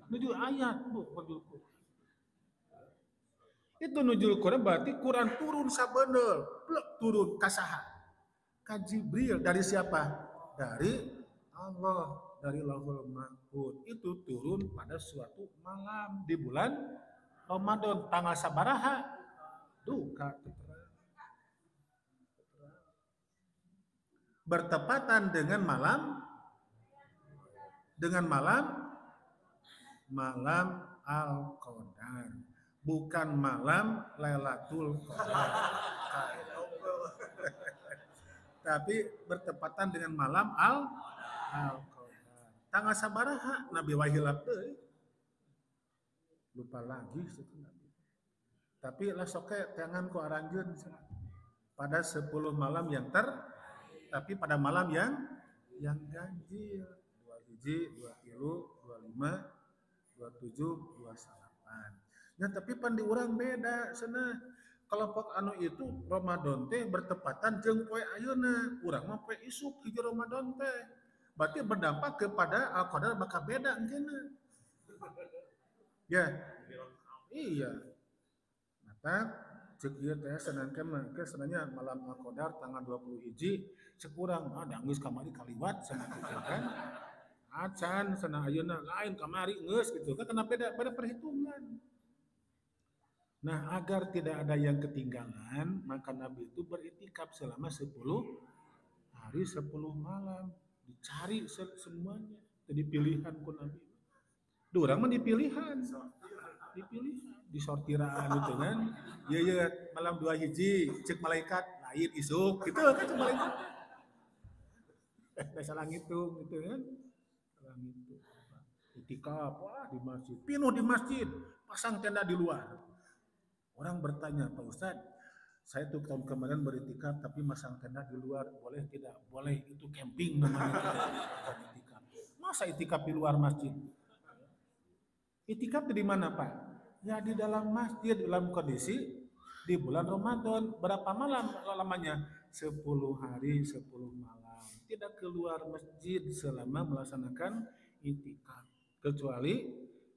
Nuzul ayat, itu nuzul Quran berarti Quran turun sabeneul, turun ka saha? Ka Jibril. Dari siapa? Dari Allah, dari Lauhul Mahfuz. Itu turun pada suatu malam di bulan Ramadan, tanggal sabaraha? duka bertepatan dengan malam Al-Qadar, bukan malam Lailatul Qadar. Tapi bertepatan dengan malam Al-Qadar. Tanggal sabaraha Nabi wahilap teh. Lupa lagi sebenarnya. Tapi lah soke tangan ku aranjeun pada 10 malam yang tapi pada malam yang ganjil. 21, 23, 25, 27, 28. Ya tapi pan di urang beda cenah. Kelompok anu itu Ramadan teh bertepatan jeung poe ayeuna. Urang mah poe isuk hiji Ramadan teh. Berarti berdampak kepada Al-Qadar bakal beda engkeuna. Ya. Iya. Maka cek ieu teh sanangkeun ke sebenarnya malam Al-Qadar tanggal 21 cek urang geus kamari kaliwat cenah kitu kan. Acan cenah ayeuna lain kamari geus gitu kan karena beda perhitungan. Nah, agar tidak ada yang ketinggalan, maka Nabi itu beriktikaf selama 10 hari 10 malam. Dicari semuanya. Jadi pilihan ku Nabi. Durang mah dipilihan. Disortiraan gitu kan. Iya malam 2 hiji, cek malaikat, lain isuk gitu kan cek malaikat. Salah ngitung gitu kan. Salah ngitung. Iktikaf, wah di masjid. Pinuh di masjid, pasang tenda di luar. Orang bertanya, Pak Ustadz, saya tuh tahun kemarin beriktikaf tapi masang tenda di luar, boleh tidak? Boleh, itu camping namanya. Iktikaf. Masa iktikaf di luar masjid? Iktikaf di mana Pak? Ya di dalam masjid, dalam kondisi di bulan Ramadan. Berapa malam lamanya? 10 hari, 10 malam. Tidak keluar masjid selama melaksanakan iktikaf. Kecuali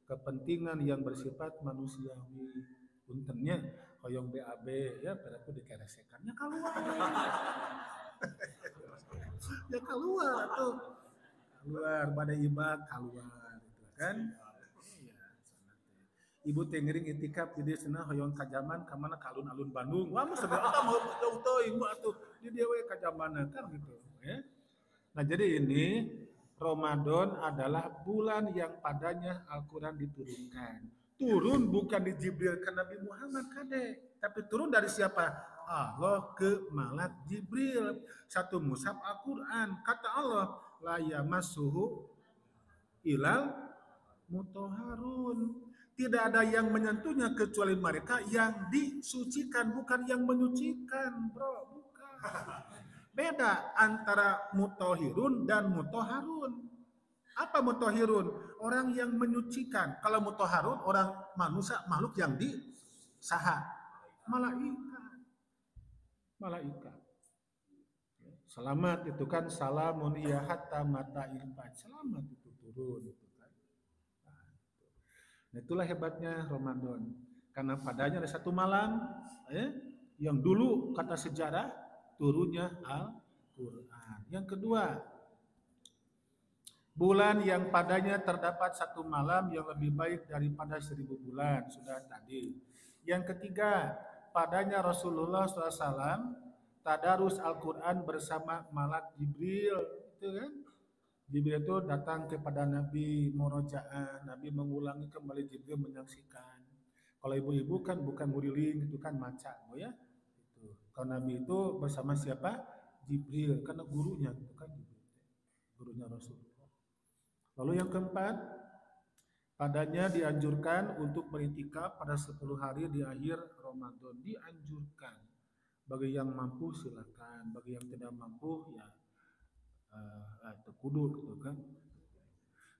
kepentingan yang bersifat manusiawi. Puntennya hoyong BAB ya berarti dikeresekannya keluar. Ya keluar tuh. Keluar pada ibad keluar gitu kan. Iya, Ibu teh ngeuring iktikaf di cenah hoyong kajaman ka mana ka alun-alun Bandung. Wah mah sebenarnya mau jauh teuing mah atuh di dieu we kajamana kan gitu ya. Nah, jadi ini Ramadan adalah bulan yang padanya Al-Qur'an diturunkan. Turun bukan di Jibril ke Nabi Muhammad kade, tapi turun dari siapa? Allah ke malak Jibril. Satu mushaf Al-Qur'an. Kata Allah, la yamassuhu ilal mutahharun. Tidak ada yang menyentuhnya kecuali mereka yang disucikan, bukan yang menyucikan, bro, bukan. Beda antara mutahhirun dan mutahharun. Apa mutahhirun? Orang yang menyucikan. Kalau mutahharun orang manusia makhluk yang disaha. Malaikat. Selamat itu kan salamun ya hatta mata ilfat. Selamat itu turun itu kan. Nah, itulah hebatnya Ramadan. Karena padanya ada satu malam yang dulu kata sejarah turunnya Al-Qur'an. Yang kedua, bulan yang padanya terdapat satu malam yang lebih baik daripada 1000 bulan. Sudah tadi. Yang ketiga, padanya Rasulullah SAW tadarus Al-Quran bersama malak Jibril. Itu kan? Jibril itu datang kepada Nabi murojaah. Nabi mengulangi kembali Jibril menyaksikan. Kalau ibu-ibu kan bukan muriling, itu kan maca. Ya? Itu. Kalau Nabi itu bersama siapa? Jibril. Karena gurunya. Itu kan Jibril. Gurunya Rasulullah. Lalu yang keempat, padanya dianjurkan untuk beriktikaf pada 10 hari di akhir Ramadan. Dianjurkan. Bagi yang mampu silakan, bagi yang tidak mampu ya kudu gitu kan.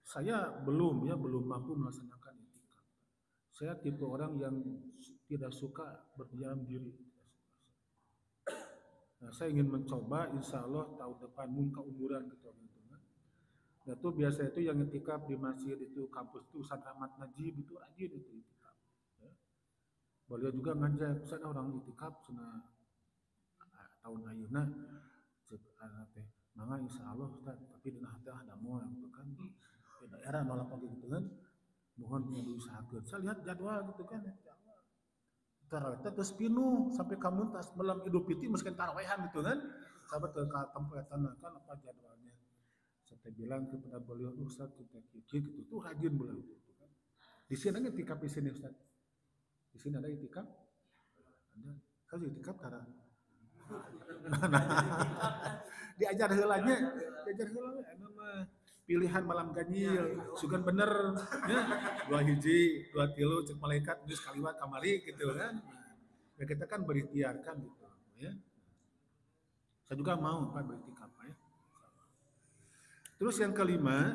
Saya belum mampu melaksanakan iktikaf. Saya tipe orang yang tidak suka berdiam diri. Nah, saya ingin mencoba, insya Allah tahun depan muka umuran gitu. Nah, itu biasa itu yang iktikaf di masjid itu kampus itu Ustaz Rahmat Najib itu rajin itu iktikaf. Ya. Beliau juga ngajak Ustaz orang iktikaf cenah tahun ayeuna cek teh mangga insyaallah Ustaz tapi dina hate ada moal gitu kan. Di daerah nolak gitu kan. Mohon diusahakeun. Saya lihat jadwal gitu kan. tarawih terus pinuh sampai kamu tas malam Idul Fitri mesti tarawehan gitu kan. Sahabat ke tempat tanah kan apa jadwalnya. Saya bilang kepada beliau, Ustaz kita gitu tuh rajin beliau itu kan. Di sini ada itikaf di sini Ustaz. Di sini ada itikaf? Ada. Kalau itikaf karena diajar heulanya, diajar heulanya anu mah pilihan malam ganjil, sugan bener ya. Dua hiji, dua tilu cek malaikat geus kaliwat kamari gitu kan. Ya kita kan berikhtiarkan gitu ya. Saya juga mau Pak beritikaf ya. Terus yang kelima,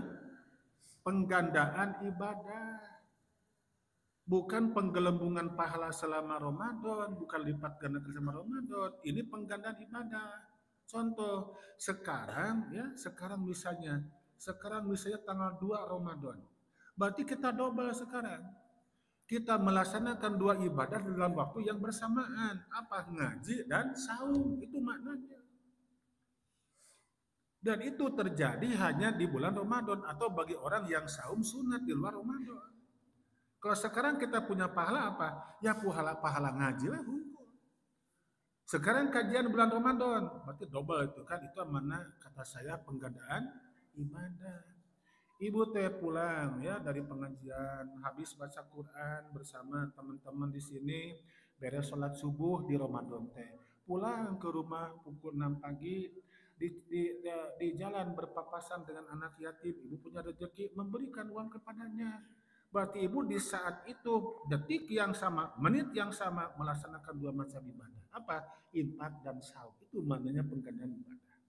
penggandaan ibadah. Bukan penggelembungan pahala selama Ramadan, bukan lipat gandakan selama Ramadan. Ini penggandaan ibadah. Contoh, sekarang misalnya tanggal 2 Ramadan. Berarti kita double sekarang. Kita melaksanakan dua ibadah dalam waktu yang bersamaan. Apa? Ngaji dan saum. Itu maknanya. Dan itu terjadi hanya di bulan Ramadan atau bagi orang yang saum sunat di luar Ramadan. Kalau sekarang kita punya pahala apa? Ya pahala ngaji lah. Sekarang kajian bulan Ramadan, berarti double itu kan. Itu mana kata saya penggandaan ibadah. Ibu teh pulang ya dari pengajian, habis baca Quran bersama teman-teman di sini, beres sholat subuh di Ramadan teh. Pulang ke rumah pukul 6 pagi, di jalan berpapasan dengan anak yatim, ibu punya rezeki memberikan uang kepadanya. Berarti ibu di saat itu, detik yang sama, menit yang sama melaksanakan dua macam ibadah. Apa? Infak dan saum. Itu maknanya penggandaan ibadah.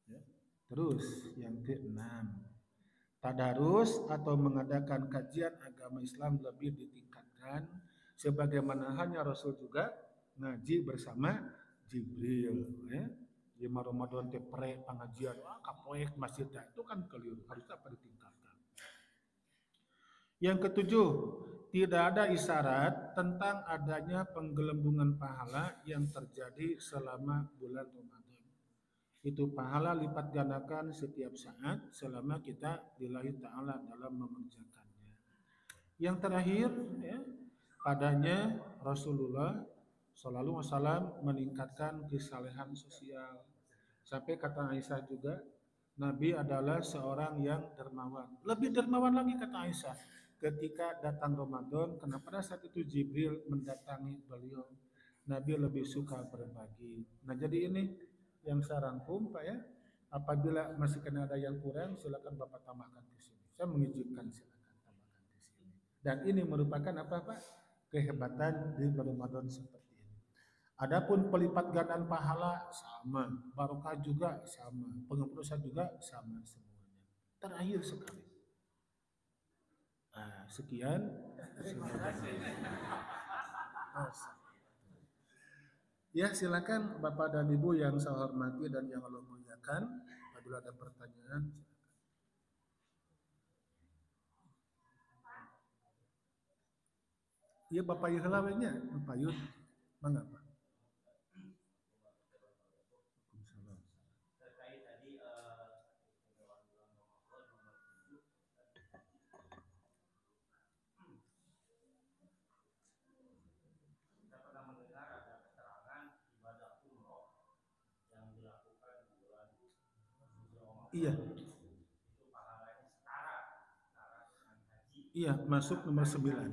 Ya. Terus yang keenam, tadarus atau mengadakan kajian agama Islam lebih ditingkatkan sebagaimana hanya Rasul juga ngaji bersama Jibril ya. Di Ramadan teh pengajian kapoek masjid itu kan keliru, harusnya apa ditingkatkan. Yang ketujuh, tidak ada isyarat tentang adanya penggelembungan pahala yang terjadi selama bulan Ramadan. Itu pahala lipat gandakan setiap saat selama kita lillahi ta'ala dalam mengerjakannya. Yang terakhir, ya, padanya Rasulullah Shallallahu Alaihi Wasallam meningkatkan kesalehan sosial. Sampai kata Aisyah juga, Nabi adalah seorang yang dermawan. Lebih dermawan lagi kata Aisyah. Ketika datang Ramadan, karena pada saat itu Jibril mendatangi beliau, Nabi lebih suka berbagi. Nah jadi ini yang saya rangkum Pak ya. Apabila masih kena ada yang kurang, silakan Bapak tambahkan di sini. Saya mengizinkan silakan tambahkan di sini. Dan ini merupakan apa Pak? Kehebatan di Ramadan seperti ini. Adapun pelipat gandaan pahala sama, barokah juga sama, pengembusan juga sama semuanya. Terakhir sekali. Nah, sekian. Ya, silakan Bapak dan Ibu yang saya hormati dan yang Allah muliakan. Apabila ada pertanyaan, iya Bapak Yuhlawenya, Bapak Yuh, mengapa? Iya. Iya, masuk nomor 9.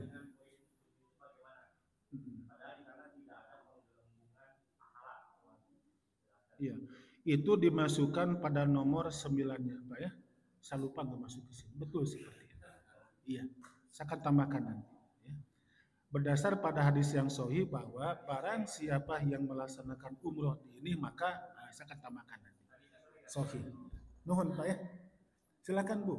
Iya. Itu dimasukkan pada nomor 9-nya, Pak ya. Saya lupa nggak masuk ke sini. Betul seperti itu. Iya. Saya akan tambahkan nanti. Ya. Berdasar pada hadis yang sahih bahwa barang siapa yang melaksanakan umroh di ini maka saya akan tambahkan nanti. Sahih. Nuhun Pak ya. Silakan Bu.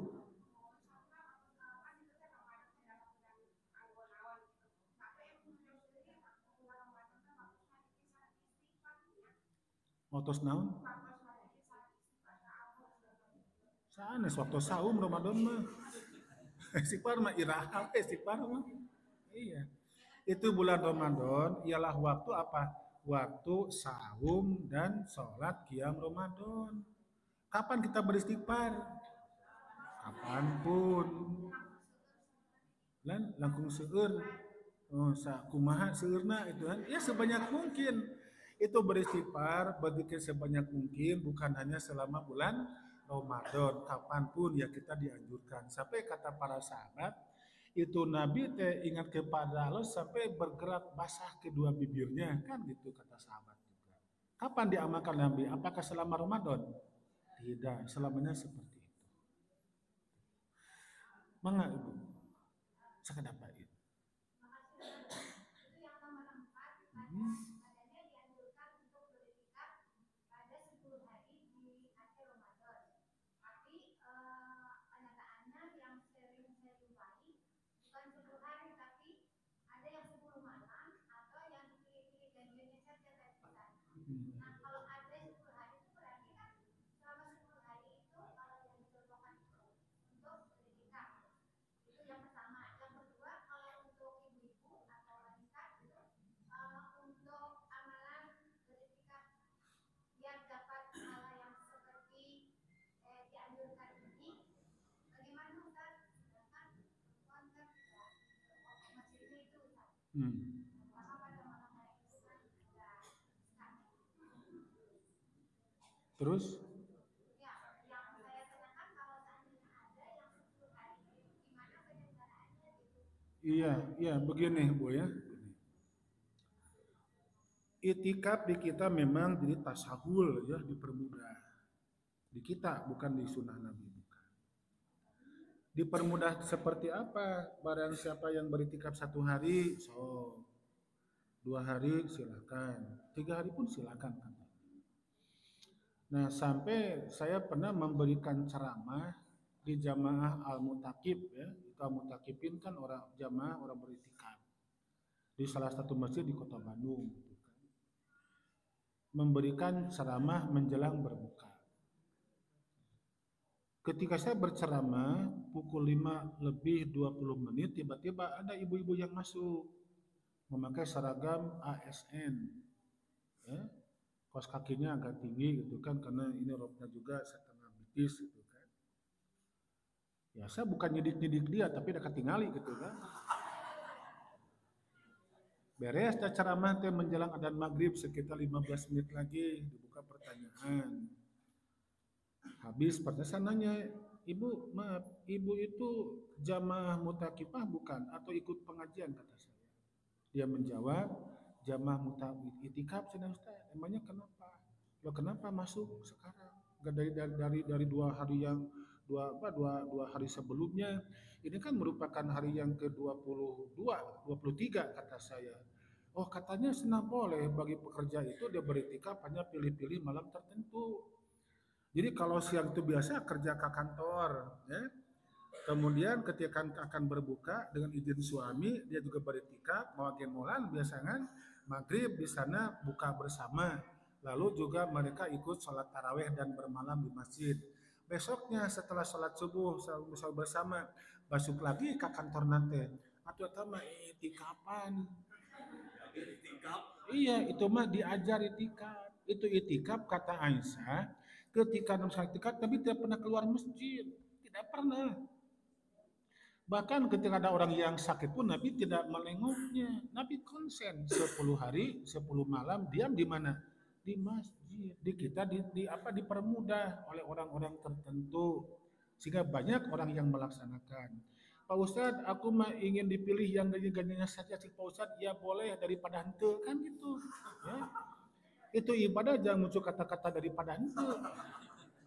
Motos naon? Sana waktu saum Ramadan mah. Istighfar mah iraha, istighfar mah. Iya. Itu bulan Ramadan ialah waktu apa? Waktu saum dan sholat qiyam Ramadan. Kapan kita beristighfar? Kapanpun. Dan langkung seueur. Oh, kumaha seueurna itu kan. Ya sebanyak mungkin. Itu beristighfar, berzikir sebanyak mungkin, bukan hanya selama bulan Ramadan, kapanpun ya kita dianjurkan. Sampai kata para sahabat, itu Nabi teh ingat kepada Allah sampai bergerak basah kedua bibirnya, kan gitu kata sahabat juga. Kapan diamalkan Nabi? Apakah selama Ramadan? Tidak, selamanya seperti itu. Mangga Ibu, sakadapat itu. Hmm. Hmm. Hmm. Terus? Iya, iya begini Bu ya. Itikaf di kita memang jadi tasahul ya, dipermudah. Di kita bukan di sunnah Nabi. Bukan. Dipermudah seperti apa? Barang siapa yang beritikaf 1 hari, so 2 hari silakan, 3 hari pun silakan. Nah sampai saya pernah memberikan ceramah di jamaah al-mutakib ya, itu al-mutakibin kan orang jamaah orang beritikaf di salah satu masjid di kota Bandung. Memberikan ceramah menjelang berbuka. Ketika saya berceramah pukul 5 lebih 20 menit, tiba-tiba ada ibu-ibu yang masuk memakai seragam ASN. Ya, kaos kakinya agak tinggi gitu kan, karena ini roknya juga setengah bitis gitu kan. Ya saya bukan nyidik-nyidik dia, tapi udah ketinggali gitu kan. Beres ceramah teh menjelang adzan maghrib sekitar 15 menit lagi dibuka pertanyaan. Habis pertanyaan nanya, Ibu, maaf, Ibu itu jamaah mutakifah bukan? Atau ikut pengajian kata saya. Dia menjawab, jamaah itikaf sudah Ustaz. Emangnya kenapa? Loh kenapa masuk sekarang? Gak dari 2 hari yang dua hari sebelumnya. Ini kan merupakan hari yang ke-22, 23 kata saya. Oh katanya senang boleh bagi pekerja itu dia beritikaf hanya pilih-pilih malam tertentu. Jadi kalau siang itu biasa kerja ke kantor, ya. Kemudian ketika akan berbuka dengan izin suami, dia juga beriktikaf, mau gemolan biasanya maghrib di sana buka bersama. Lalu juga mereka ikut sholat taraweh dan bermalam di masjid. Besoknya setelah sholat subuh bersama, masuk lagi ke kantor nanti. Atau sama itikapan. Iya, itu mah diajar itikaf. Itu itikaf kata Aisyah, ketika nusantara itikaf tapi tidak pernah keluar masjid. Tidak pernah. Bahkan ketika ada orang yang sakit pun Nabi tidak melengoknya. Nabi konsen 10 hari, 10 malam diam di mana? Di masjid. Di kita dipermudah oleh orang-orang tertentu sehingga banyak orang yang melaksanakan. Pak Ustadz, aku mah ingin dipilih yang gaji-gajinya saja sih Pak Ustadz. Ya boleh daripada hente kan gitu. Ya. Itu ibadah jangan muncul kata-kata daripada hente,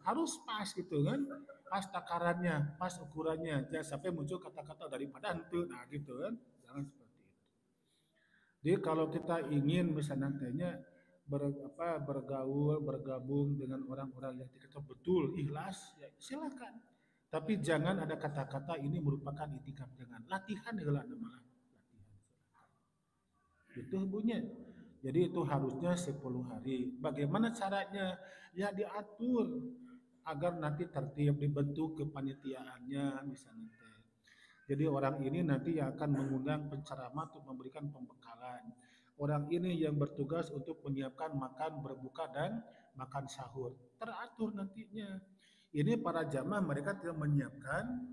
harus pas gitu kan, pas takarannya, pas ukurannya, jangan sampai muncul kata-kata daripada itu, nah gitu kan, jangan seperti itu. Jadi kalau kita ingin misalnya bergaul, bergabung dengan orang-orang yang kita betul ikhlas, ya silakan. Tapi jangan ada kata-kata ini merupakan itikaf, jangan. Latihan adalah malah latihan. Itu bunyi. Jadi itu harusnya 10 hari. Bagaimana caranya? Ya diatur agar nanti tertib dibentuk kepanitiaannya misalnya. Jadi orang ini nanti yang akan mengundang penceramah untuk memberikan pembekalan. Orang ini yang bertugas untuk menyiapkan makan berbuka dan makan sahur. Teratur nantinya. Ini para jamaah mereka tidak menyiapkan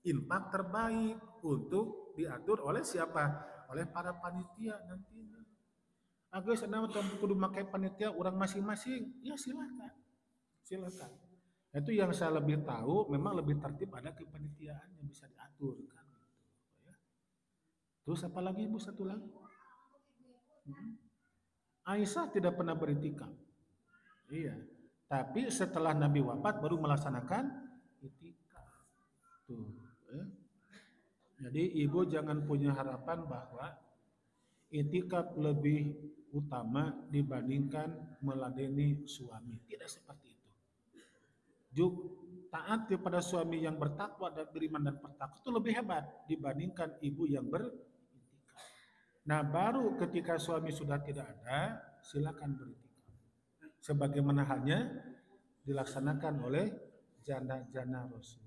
infak terbaik untuk diatur oleh siapa? oleh para panitia nantinya. Agus sana kudu make panitia orang masing-masing, ya silakan. Itu yang saya lebih tahu, memang lebih tertib ada kepanitiaan yang bisa diatur kan gitu ya. Terus apa lagi Ibu satu lagi? Aisyah tidak pernah beritikaf. Iya. Tapi setelah Nabi wafat baru melaksanakan itikaf. Tuh, ya. Jadi ibu jangan punya harapan bahwa itikaf lebih utama dibandingkan meladeni suami. Tidak seperti itu. Taat kepada suami yang bertakwa dan beriman dan bertakwa itu lebih hebat dibandingkan ibu yang beritikaf. Nah, baru ketika suami sudah tidak ada, silakan beritikaf. Sebagaimana halnya dilaksanakan oleh janda-janda Rasul.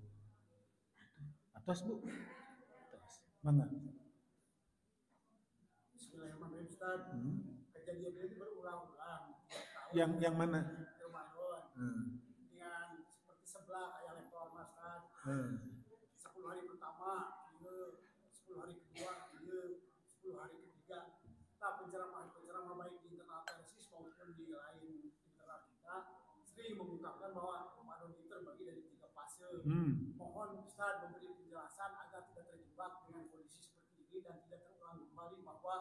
Atas Bu. Atas. Mana? Bismillahirrahmanirrahim Ustaz. Kejadian ini berulang-ulang. Yang mana? Ramadan. Yang seperti sebelah kayak level Mas Ustaz. 10 hari pertama, 10 hari kedua, 10 hari ketiga. Nah, penceramah baik di internal Persis maupun di lain internal kita sering mengungkapkan bahwa Ramadan itu terbagi dari 3 fase. Mohon Ustaz memberi penjelasan agar tidak terjebak dengan kondisi seperti ini dan tidak terulang kembali bahwa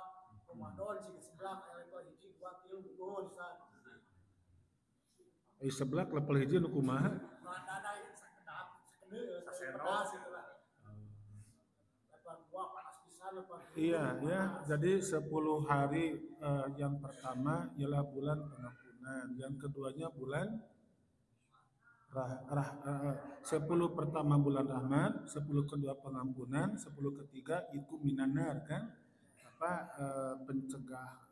Ramadan jika sebelah level hiji 2 3 mohon Ustaz. Sebelah level hiji nu kumaha? Iya ya, jadi 10 hari yang pertama ialah bulan pengampunan, yang keduanya bulan 10 pertama bulan rahmat, 10 kedua pengampunan, 10 ketiga itu minanar kan, pencegah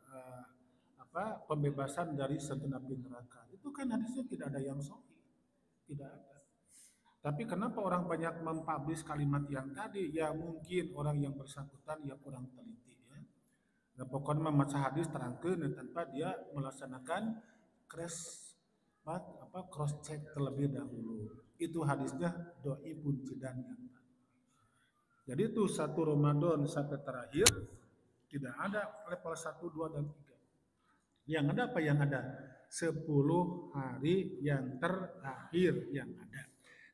pembebasan dari segenap neraka. Itu kan hadisnya tidak ada yang sahih, tidak ada. Tapi kenapa orang banyak mempublish kalimat yang tadi? Ya mungkin orang yang bersangkutan ya kurang teliti ya. Nah, pokoknya membaca hadis terangkan tanpa dia melaksanakan cross check terlebih dahulu. Itu hadisnya dhaifun jiddan yang tadi. Jadi itu 1 Ramadan sampai terakhir tidak ada level 1, 2 dan 3. Yang ada apa yang ada? 10 hari yang terakhir yang ada.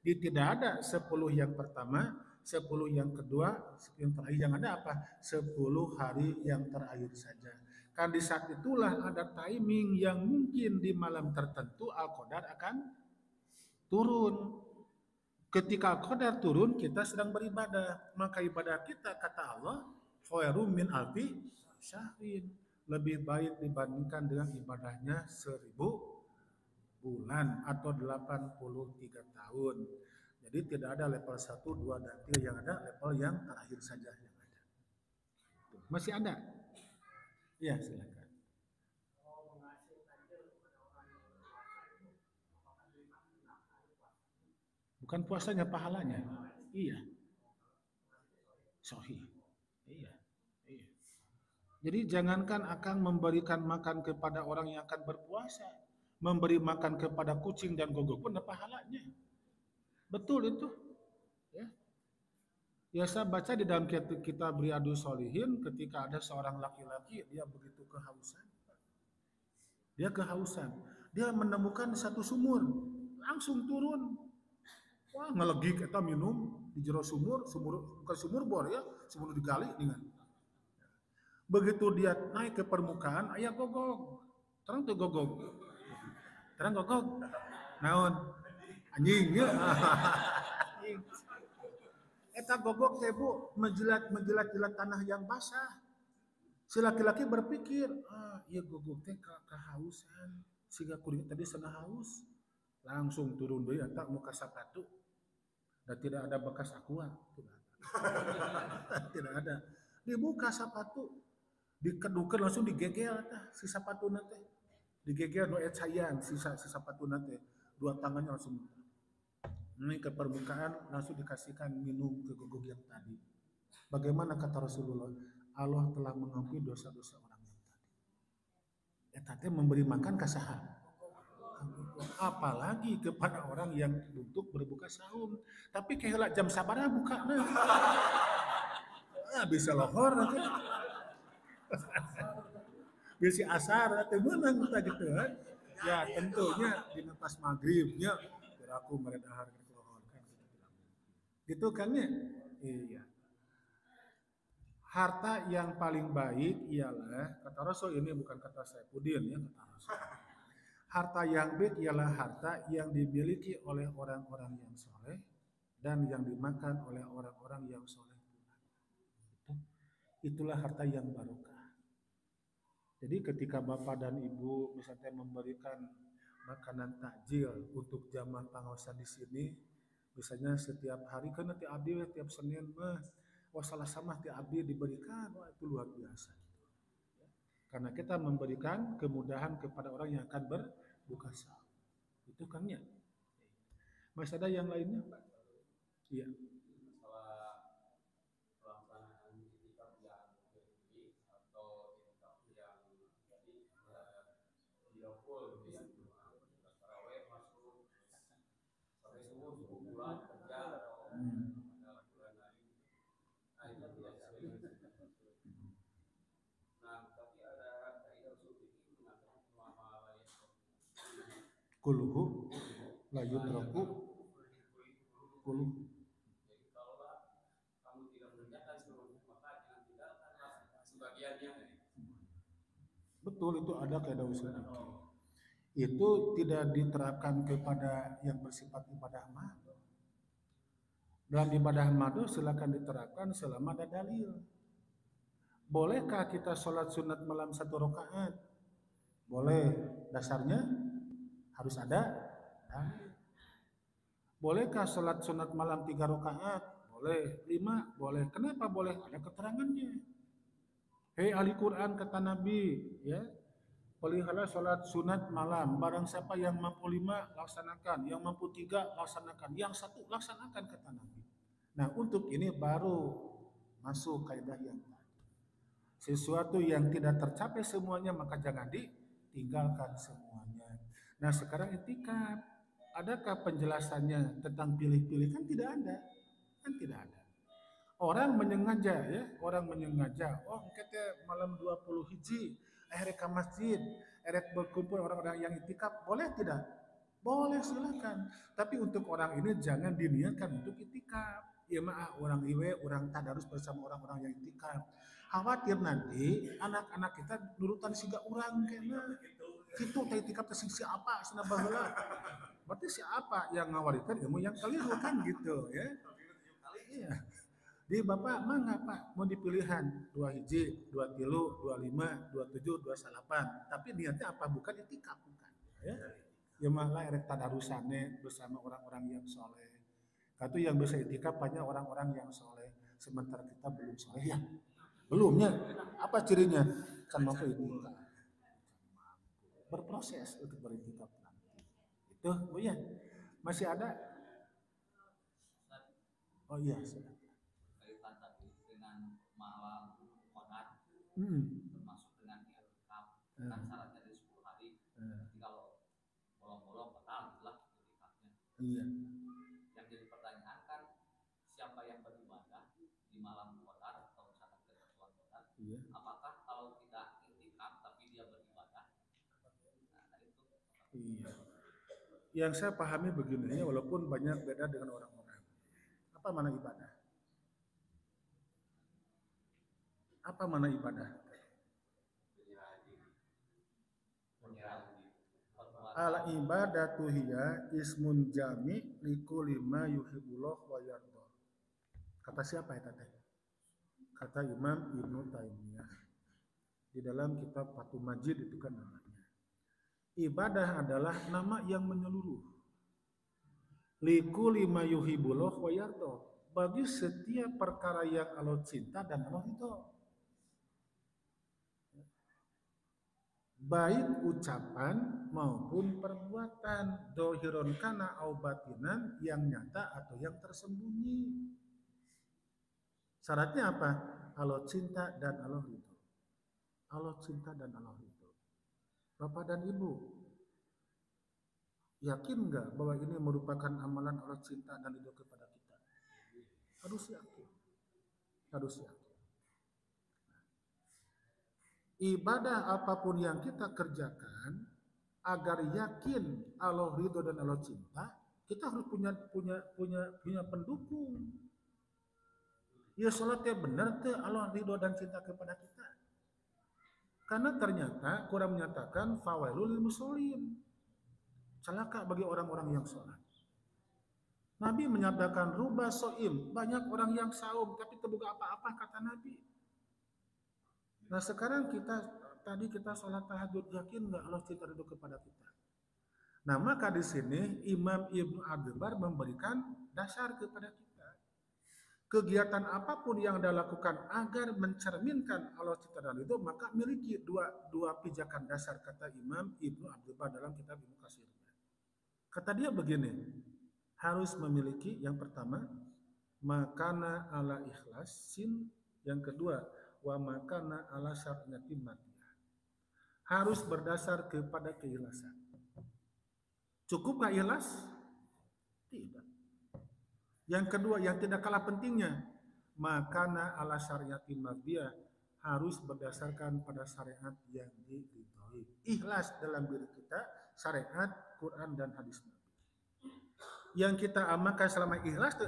Tidak ada 10 yang pertama, 10 yang kedua, 10 yang terakhir. Yang ada apa? 10 hari yang terakhir saja. Kan di saat itulah ada timing yang mungkin di malam tertentu Al-Qadar akan turun. Ketika Al-Qadar turun, kita sedang beribadah. Maka ibadah kita, kata Allah, khairum min alfi syahrin. Lebih baik dibandingkan dengan ibadahnya 1000 bulan atau 83 tahun. Jadi tidak ada level 1, 2, dan 3 yang ada, level yang terakhir saja yang ada. Masih ada? Ya, silakan. Bukan puasanya, pahalanya. Iya. Sahih. Iya. Jadi jangankan akan memberikan makan kepada orang yang akan berpuasa, memberi makan kepada kucing dan gogok pun ada pahalanya. Betul itu. Ya saya baca di dalam kitab Riyadhus Shalihin ketika ada seorang laki-laki dia begitu kehausan. Dia menemukan satu sumur, langsung turun. Wah, ngelegik eta minum di jero sumur bukan sumur bor ya, sumur digali dengan. Begitu dia naik ke permukaan, aya gogog. Terang tuh gogog. Naon? Anjing ya. Eta gogog teh Bu menjilat tanah yang basah. Si laki-laki berpikir, iya gogog teh kehausan. Sehingga kuring tadi sana haus. Langsung turun deui eta muka sapatu. Dan tidak ada bekas aqua. Tidak ada. Dibuka sapatu. Dikedukeun langsung digegel tah si sapatuna teh. Digegel nu ecayan si sapatuna teh. 2 tangannya langsung naik ke permukaan, langsung dikasihkan minum ke gogog yang tadi. Bagaimana kata Rasulullah? Allah telah mengampuni dosa-dosa orang yang tadi. Eta teh memberi makan ka saha? Apalagi kepada orang yang untuk berbuka sahur. Tapi kayak jam sabaraha bukana. Bisa lohor aja. Bisi asar teu meunang kita gitu kan. Ya tentunya di pas maghribnya aku meredahar keluar kan gitu kan ya. Iya. Harta yang paling baik ialah, kata Rasul, ini bukan kata Saifuddin ya, kata Rasul. Harta yang baik ialah harta yang dimiliki oleh orang-orang yang soleh dan yang dimakan oleh orang-orang yang soleh. Itulah harta yang barokah. Jadi ketika bapak dan ibu misalnya memberikan makanan takjil untuk jamaah pengawasan di sini, misalnya setiap hari kan nanti abdi tiap Senin mah wasalah sama tiap abdi diberikan, wah itu luar biasa. Karena kita memberikan kemudahan kepada orang yang akan berbuka puasa. Itu kan ya. Masih ada yang lainnya, Pak? Iya. Kulhu la yutraku kulhu. Betul, itu ada kaidah usul fikih. Itu tidak diterapkan kepada yang bersifat ibadah madu. Dalam ibadah madu silakan diterapkan selama ada dalil. Bolehkah kita sholat sunat malam 1 rakaat? Boleh, dasarnya harus ada dalil. Bolehkah sholat sunat malam 3 rakaat? Boleh. 5? Boleh. Kenapa boleh? Ada keterangannya. Hei ahli Quran, kata Nabi, ya, pelihara sholat sunat malam. Barang siapa yang mampu 5, laksanakan. Yang mampu 3, laksanakan. Yang 1, laksanakan, kata Nabi. Nah, untuk ini baru masuk kaidah yang tadi. Sesuatu yang tidak tercapai semuanya, maka jangan ditinggalkan semuanya. Nah, sekarang itikaf. Adakah penjelasannya tentang pilih-pilih? Kan tidak ada. Kan tidak ada. Orang menyengaja ya, orang menyengaja. Oh, kita malam 20 hiji, akhirnya ke masjid, akhirnya berkumpul orang-orang yang itikaf, boleh tidak? Boleh, silakan. Tapi untuk orang ini jangan diniatkan untuk itikaf. Ya maaf, orang iwe, orang tadarus bersama orang-orang yang itikaf. Khawatir nanti anak-anak kita nurutan siga orang kena. Gitu, itikaf siapa? Sana baheula. Berarti siapa yang ngawaritkan ilmu yang keliru kan gitu ya. Iya. Di bapak mangga pak mau dipilihan 2 hiji, 2 tilu, 25, 27, 28. Tapi niatnya apa? Bukan itikaf bukan. Ya. Ya malah erek tadarusane bersama orang-orang yang soleh. Katu yang bisa itikaf banyak orang-orang yang soleh. Sementara kita belum soleh ya. Belumnya. Apa cirinya? Kan mampu itikaf. Berproses untuk beritikaf nanti. Itu, oh iya. Masih ada? Oh iya, sudah. Termasuk dengan i'tikaf kan syaratnya dari 10 hari. Jadi kalau bolong-bolong batal lah i'tikafnya. Iya. Yang jadi pertanyaan kan siapa yang beribadah di malam Qadar atau misalkan ketentuan Qadar? Iya. Apakah kalau kita i'tikaf tapi dia beribadah? Nah, itu. Iya. Yang saya pahami begini, walaupun banyak beda dengan orang-orang. Apa mana ibadah? Apa mana ibadah? Al ibadatu hiya ismun jami likulli ma yuhibbullah wa yarda. Kata siapa ya teh? Kata Imam Ibnu Taimiyah. Di dalam kitab Fathul Majid itu kan namanya. Ibadah adalah nama yang menyeluruh. Likulli ma yuhibbullah wa yarda. Bagi setiap perkara yang Allah cinta dan Allah ridho. Baik ucapan maupun perbuatan, dohiron kana au batinan, yang nyata atau yang tersembunyi. Syaratnya apa? Allah cinta dan Allah ridho. Allah cinta dan Allah ridho. Bapak dan Ibu, yakin nggak bahwa ini merupakan amalan Allah cinta dan ridho kepada kita? Harus yakin. Harus yakin. ibadah apapun yang kita kerjakan agar yakin Allah ridho dan Allah cinta, kita harus punya pendukung. Ya sholatnya benar tuh Allah ridho dan cinta kepada kita. Karena ternyata Quran menyatakan fawailul lil musholin. Celaka bagi orang-orang yang sholat. Nabi menyatakan ruba soim, banyak orang yang saum tapi terbuka apa-apa kata Nabi. Nah sekarang tadi kita sholat tahajud, yakin nggak Allah cinta ridho kepada kita? Nah maka di sini Imam Ibnu Abdul Bar memberikan dasar kepada kita. Kegiatan apapun yang Anda lakukan agar mencerminkan Allah cinta dan ridho, maka miliki dua pijakan dasar kata Imam Ibnu Abdul Bar dalam kitab Ibnu Katsir. Kata dia begini, harus memiliki yang pertama makana ala ikhlasin, yang kedua wa makana ala syar'iyati madiyah. Harus berdasar kepada keikhlasan. Cukup gak ikhlas? Tidak. Yang kedua yang tidak kalah pentingnya, makana ala syar'iyati madiyah, harus berdasarkan pada syariat yang diridhoi. Ikhlas dalam diri kita, syariat, Quran dan hadis Nabi. Yang kita amalkan selama ikhlas,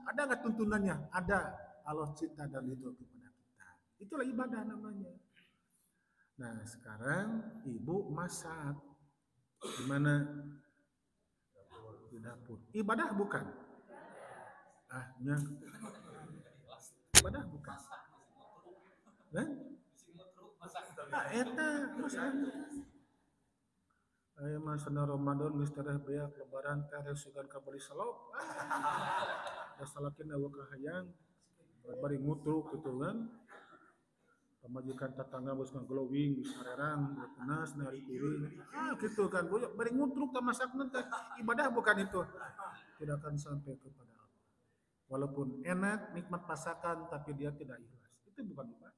ada nggak tuntunannya? Ada. Allah cinta dan ridho kepada kita. Itulah ibadah namanya. Nah sekarang ibu masak, gimana? Di dapur. Ibadah bukan? Ibadah bukan? Eta masak. Ayo masana Ramadan geus tereh beak lebaran tereh sugan ka bali salop. Da salakin aweuk kahayang bari ngutruk kitu kan. Pamajikan tetangga geus ngaglowing geus sarerang panas nari piring. Kitu kan bari ngutruk teh masakna teh. Ibadah bukan itu. Tidak akan sampai kepada Allah. Walaupun enak nikmat masakan tapi dia tidak ikhlas. Itu bukan ibadah.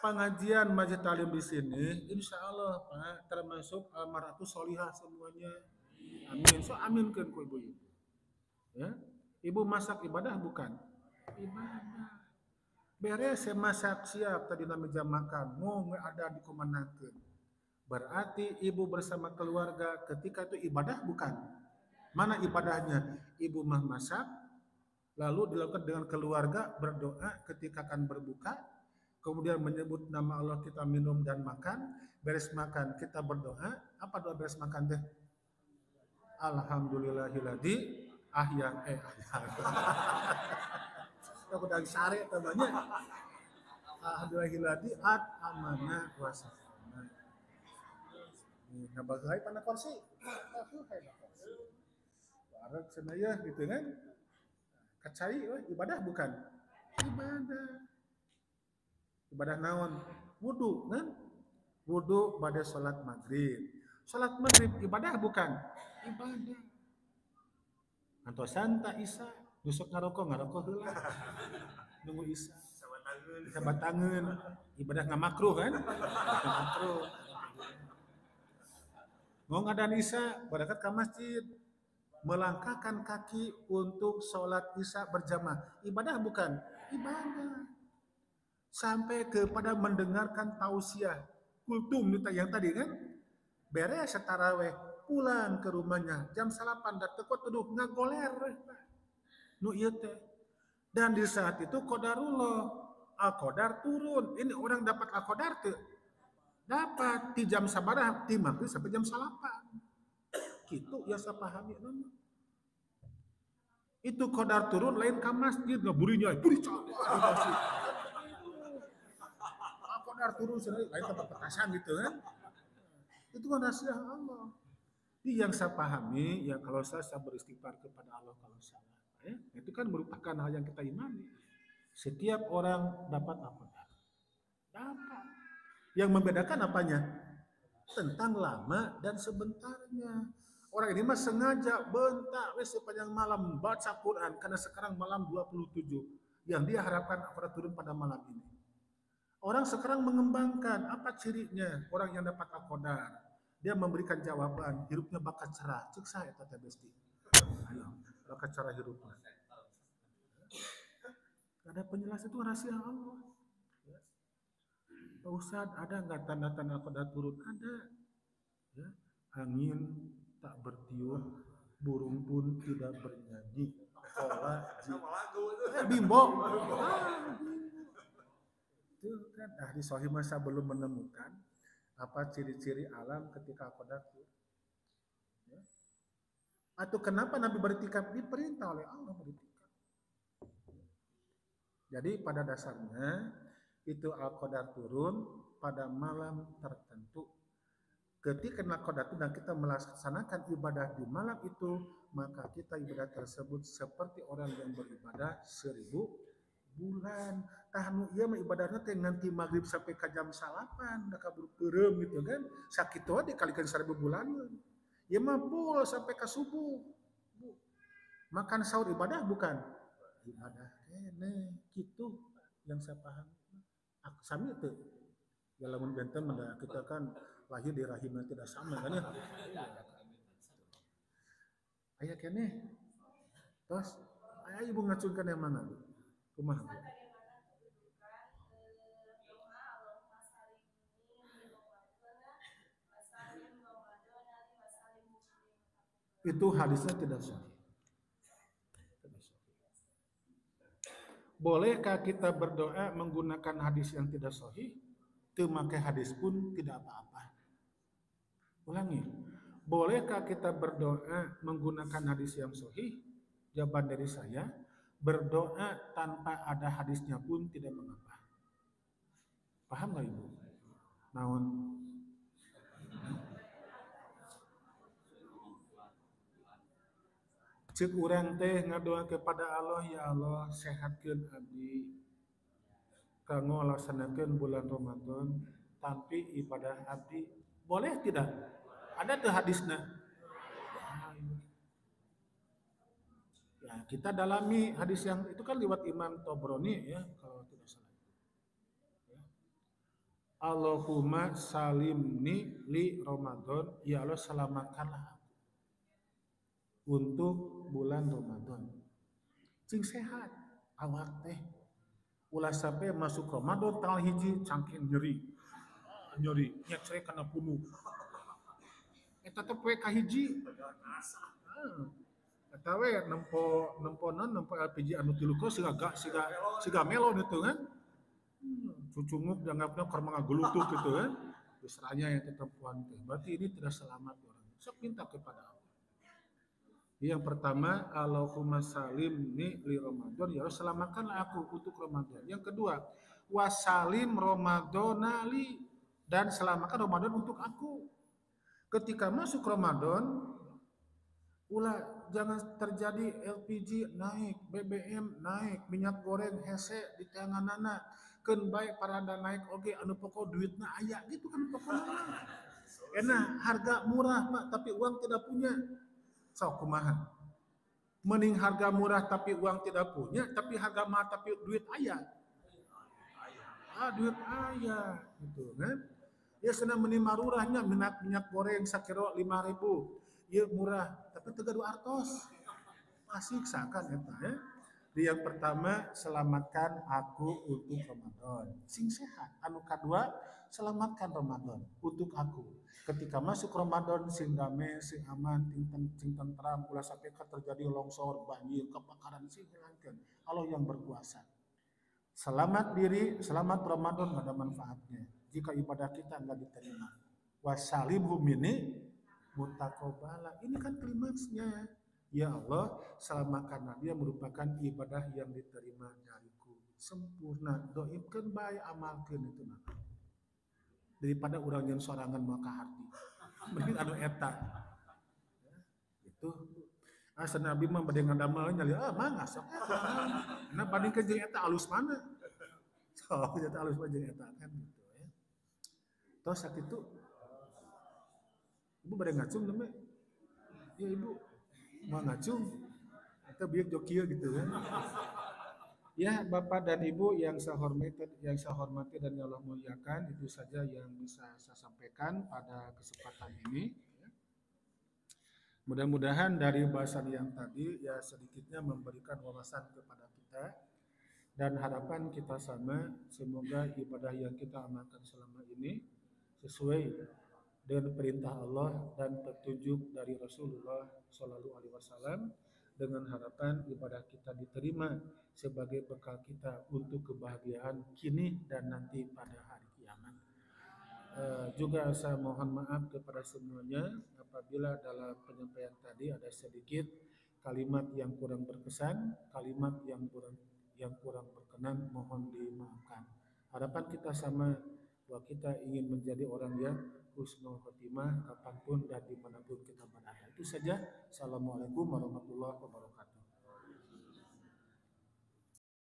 Pengajian Masjid Talim di sini, insya Allah Pak, termasuk almarhum solihah semuanya. Amin. So aminkan ku ibu. Ya, ibu masak ibadah bukan? Ibadah. Beres masak siap tadi nama jam makan, mau ada dikomandakeun. Berarti ibu bersama keluarga ketika itu ibadah bukan? Mana ibadahnya? Ibu mah masak, lalu dilakukan dengan keluarga, berdoa ketika akan berbuka. Kemudian menyebut nama Allah, kita minum dan makan. Beres makan kita berdoa. Apa doa beres makan teh? Alhamdulillahilladzi ahya aku dari sare namanya. Alhamdulillahilladzi amana wasana. Ini nabagai pana kursi. Aku kayak kursi. Wareg senaya gitu kan. Kacai ibadah bukan? Ibadah. Ibadah naon? Wudu kan? Wudu pada sholat maghrib. Sholat maghrib ibadah bukan? Ibadah. Antosan tak isa, dusuk ngarokok heula. Nunggu isa. Sabatangeun. Ibadah ngamakruh kan? Makruh. Ngong adan isa, berangkat ke masjid. Melangkahkan kaki untuk sholat isya berjamaah. Ibadah bukan? Ibadah. Sampai kepada mendengarkan tausiah kultum yang tadi kan, beres tarawih pulang ke rumahnya jam 8 dan tekot teduh ngagoler nu ieu teh. Dan di saat itu qadarullah, al-qadar turun. Ini orang dapat al-qadar teu? Dapat di jam sabaraha? Ti maghrib sampai jam 8. Kitu ya sapahami nama. Itu qadar turun lain ka masjid ngaburinya, buri turun sendiri, lain tempat petasan gitu kan. Itu kan rahasia Allah. Jadi yang saya pahami, ya kalau saya beristighfar kepada Allah kalau salah. Ya, itu kan merupakan hal yang kita imani. Setiap orang dapat apa? Dapat. Yang membedakan apanya? Tentang lama dan sebentarnya. Orang ini mah sengaja bentak sepanjang malam baca Quran karena sekarang malam 27 yang dia harapkan akan turun pada malam ini. Orang sekarang mengembangkan apa cirinya orang yang dapat al-qadar. Dia memberikan jawaban, hidupnya bakal cerah. Cek saya tata besti. Ayo, bakal cerah hidupnya. Ada penjelasan itu rahasia Allah. Pak Ustadz, ada nggak tanda-tanda qada turun? Ada. Ya, angin tak bertiup, burung pun tidak bernyanyi. Bimbo. Itu kan ahli sahih masa belum menemukan apa ciri-ciri alam ketika qada turun. Ya. Atau kenapa Nabi bertikaf? Diperintah oleh Allah bertikaf. Jadi pada dasarnya itu al-qadar turun pada malam tertentu. Ketika al-qadar itu dan kita melaksanakan ibadah di malam itu, maka kita ibadah tersebut seperti orang yang beribadah 1000 bulan. Tahnu ieu mah ibadahna teh nganti maghrib sampai ka jam 8 da kabur peureum gitu kan. Sakitu we dikalikan 1000 bulan. Ieu mah full sampai ka subuh. Makan sahur ibadah bukan? Ibadah kene gitu yang saya paham. Sami teu. Ya lamun benten kita kan lahir di rahimnya tidak sama kan ya. Aya kene. Terus aya ibu ngacungkeun yang mana? Kumaha? Itu hadisnya tidak sahih. Bolehkah kita berdoa menggunakan hadis yang tidak sahih? Memakai hadis pun tidak apa-apa. Ulangi. Bolehkah kita berdoa menggunakan hadis yang sahih? Jawaban dari saya, berdoa tanpa ada hadisnya pun tidak mengapa. Paham nggak Ibu? Naon? Cek urang teh ngadoa kepada Allah, ya Allah sehatkeun abdi kanggo laksanakeun bulan Ramadan tapi ibadah abdi boleh tidak? Ada tuh hadisna. Ya, kita dalami hadis yang itu kan lewat Imam Tobroni ya kalau tidak salah. Ya. Allahumma salimni li Ramadan, ya Allah selamatkanlah untuk bulan Ramadan. Cing sehat awak teh. Ulah sampai masuk Ramadan tanggal hiji cangking nyeri. Nyeri, nya cerek kana punu. Eta teh poe kahiji. Eta we nempo LPG anu 3 kos siga melon itu kan. Cucunguk dianggapnya keur mangagulutuk gitu kan. Usranya yang tetempuan teh. Berarti ini tidak selamat orang. Sok minta kepada Allah. Yang pertama, Allahumma salimni li Ramadan, ya Allah selamatkanlah aku untuk Ramadan. Yang kedua, wasalim Ramadhanali, dan selamatkan Ramadan untuk aku. Ketika masuk Ramadan, ulah jangan terjadi LPG naik, BBM naik, minyak goreng hese di tanganana, keun bae parada naik oge anu pokok duitna aya gitu kan pokoknya. Enak harga murah Pak, tapi uang tidak punya. Sok kumaha? Mending harga murah tapi uang tidak punya, tapi harga mahal tapi duit aya. Duit aya gitu kan. Ya senang mending marurahnya minyak goreng sakilo 5.000. Ieu murah, tapi teu gaduh artos. Pasiksakan eta ya. Yang pertama, selamatkan aku untuk Ramadan. Sing sehat. Anu kedua, selamatkan Ramadan untuk aku. Ketika masuk Ramadan sing damai, sing aman, sing tentram, ulah sampai terjadi longsor, banjir, kebakaran sing hilangkeun. Allah yang berkuasa. Selamat diri, selamat Ramadan ada manfaatnya. Jika ibadah kita enggak diterima. Wasalimhu minni mutakobala. Ini kan klimaksnya. Ya Allah, selamatkanlah dia merupakan ibadah yang diterima dariku. Sempurna, doibkeun bae amalkeun itu nah. Daripada orang yang sorangan maka hati. Mending anu eta. Ya, itu. Asa Nabi mah bade ngadamel nyali mangga sok eta. Nah bandingkeun jeung eta alus mana? Sok eta alus mah jeung eta kan gitu ya. Tos sakitu. Ibu bade ngacung teh. Ya Ibu mau ngacung. Eta bieu jokieu gitu kan. Ya, Bapak dan Ibu yang saya hormati dan yang Allah muliakan, itu saja yang bisa saya sampaikan pada kesempatan ini. Mudah-mudahan dari bahasan yang tadi ya sedikitnya memberikan wawasan kepada kita Dan harapan kita sama, semoga ibadah yang kita amalkan selama ini sesuai dengan perintah Allah dan petunjuk dari Rasulullah Shallallahu Alaihi Wasallam, dengan harapan ibadah kita diterima sebagai bekal kita untuk kebahagiaan kini dan nanti pada hari kiamat. Juga saya mohon maaf kepada semuanya apabila dalam penyampaian tadi ada sedikit kalimat yang kurang berkesan, kalimat yang kurang berkenan, mohon dimaafkan. Harapan kita sama, bahwa kita ingin menjadi orang yang husnul khotimah kapanpun dan dimanapun kita berada. Itu saja. Assalamualaikum warahmatullahi wabarakatuh.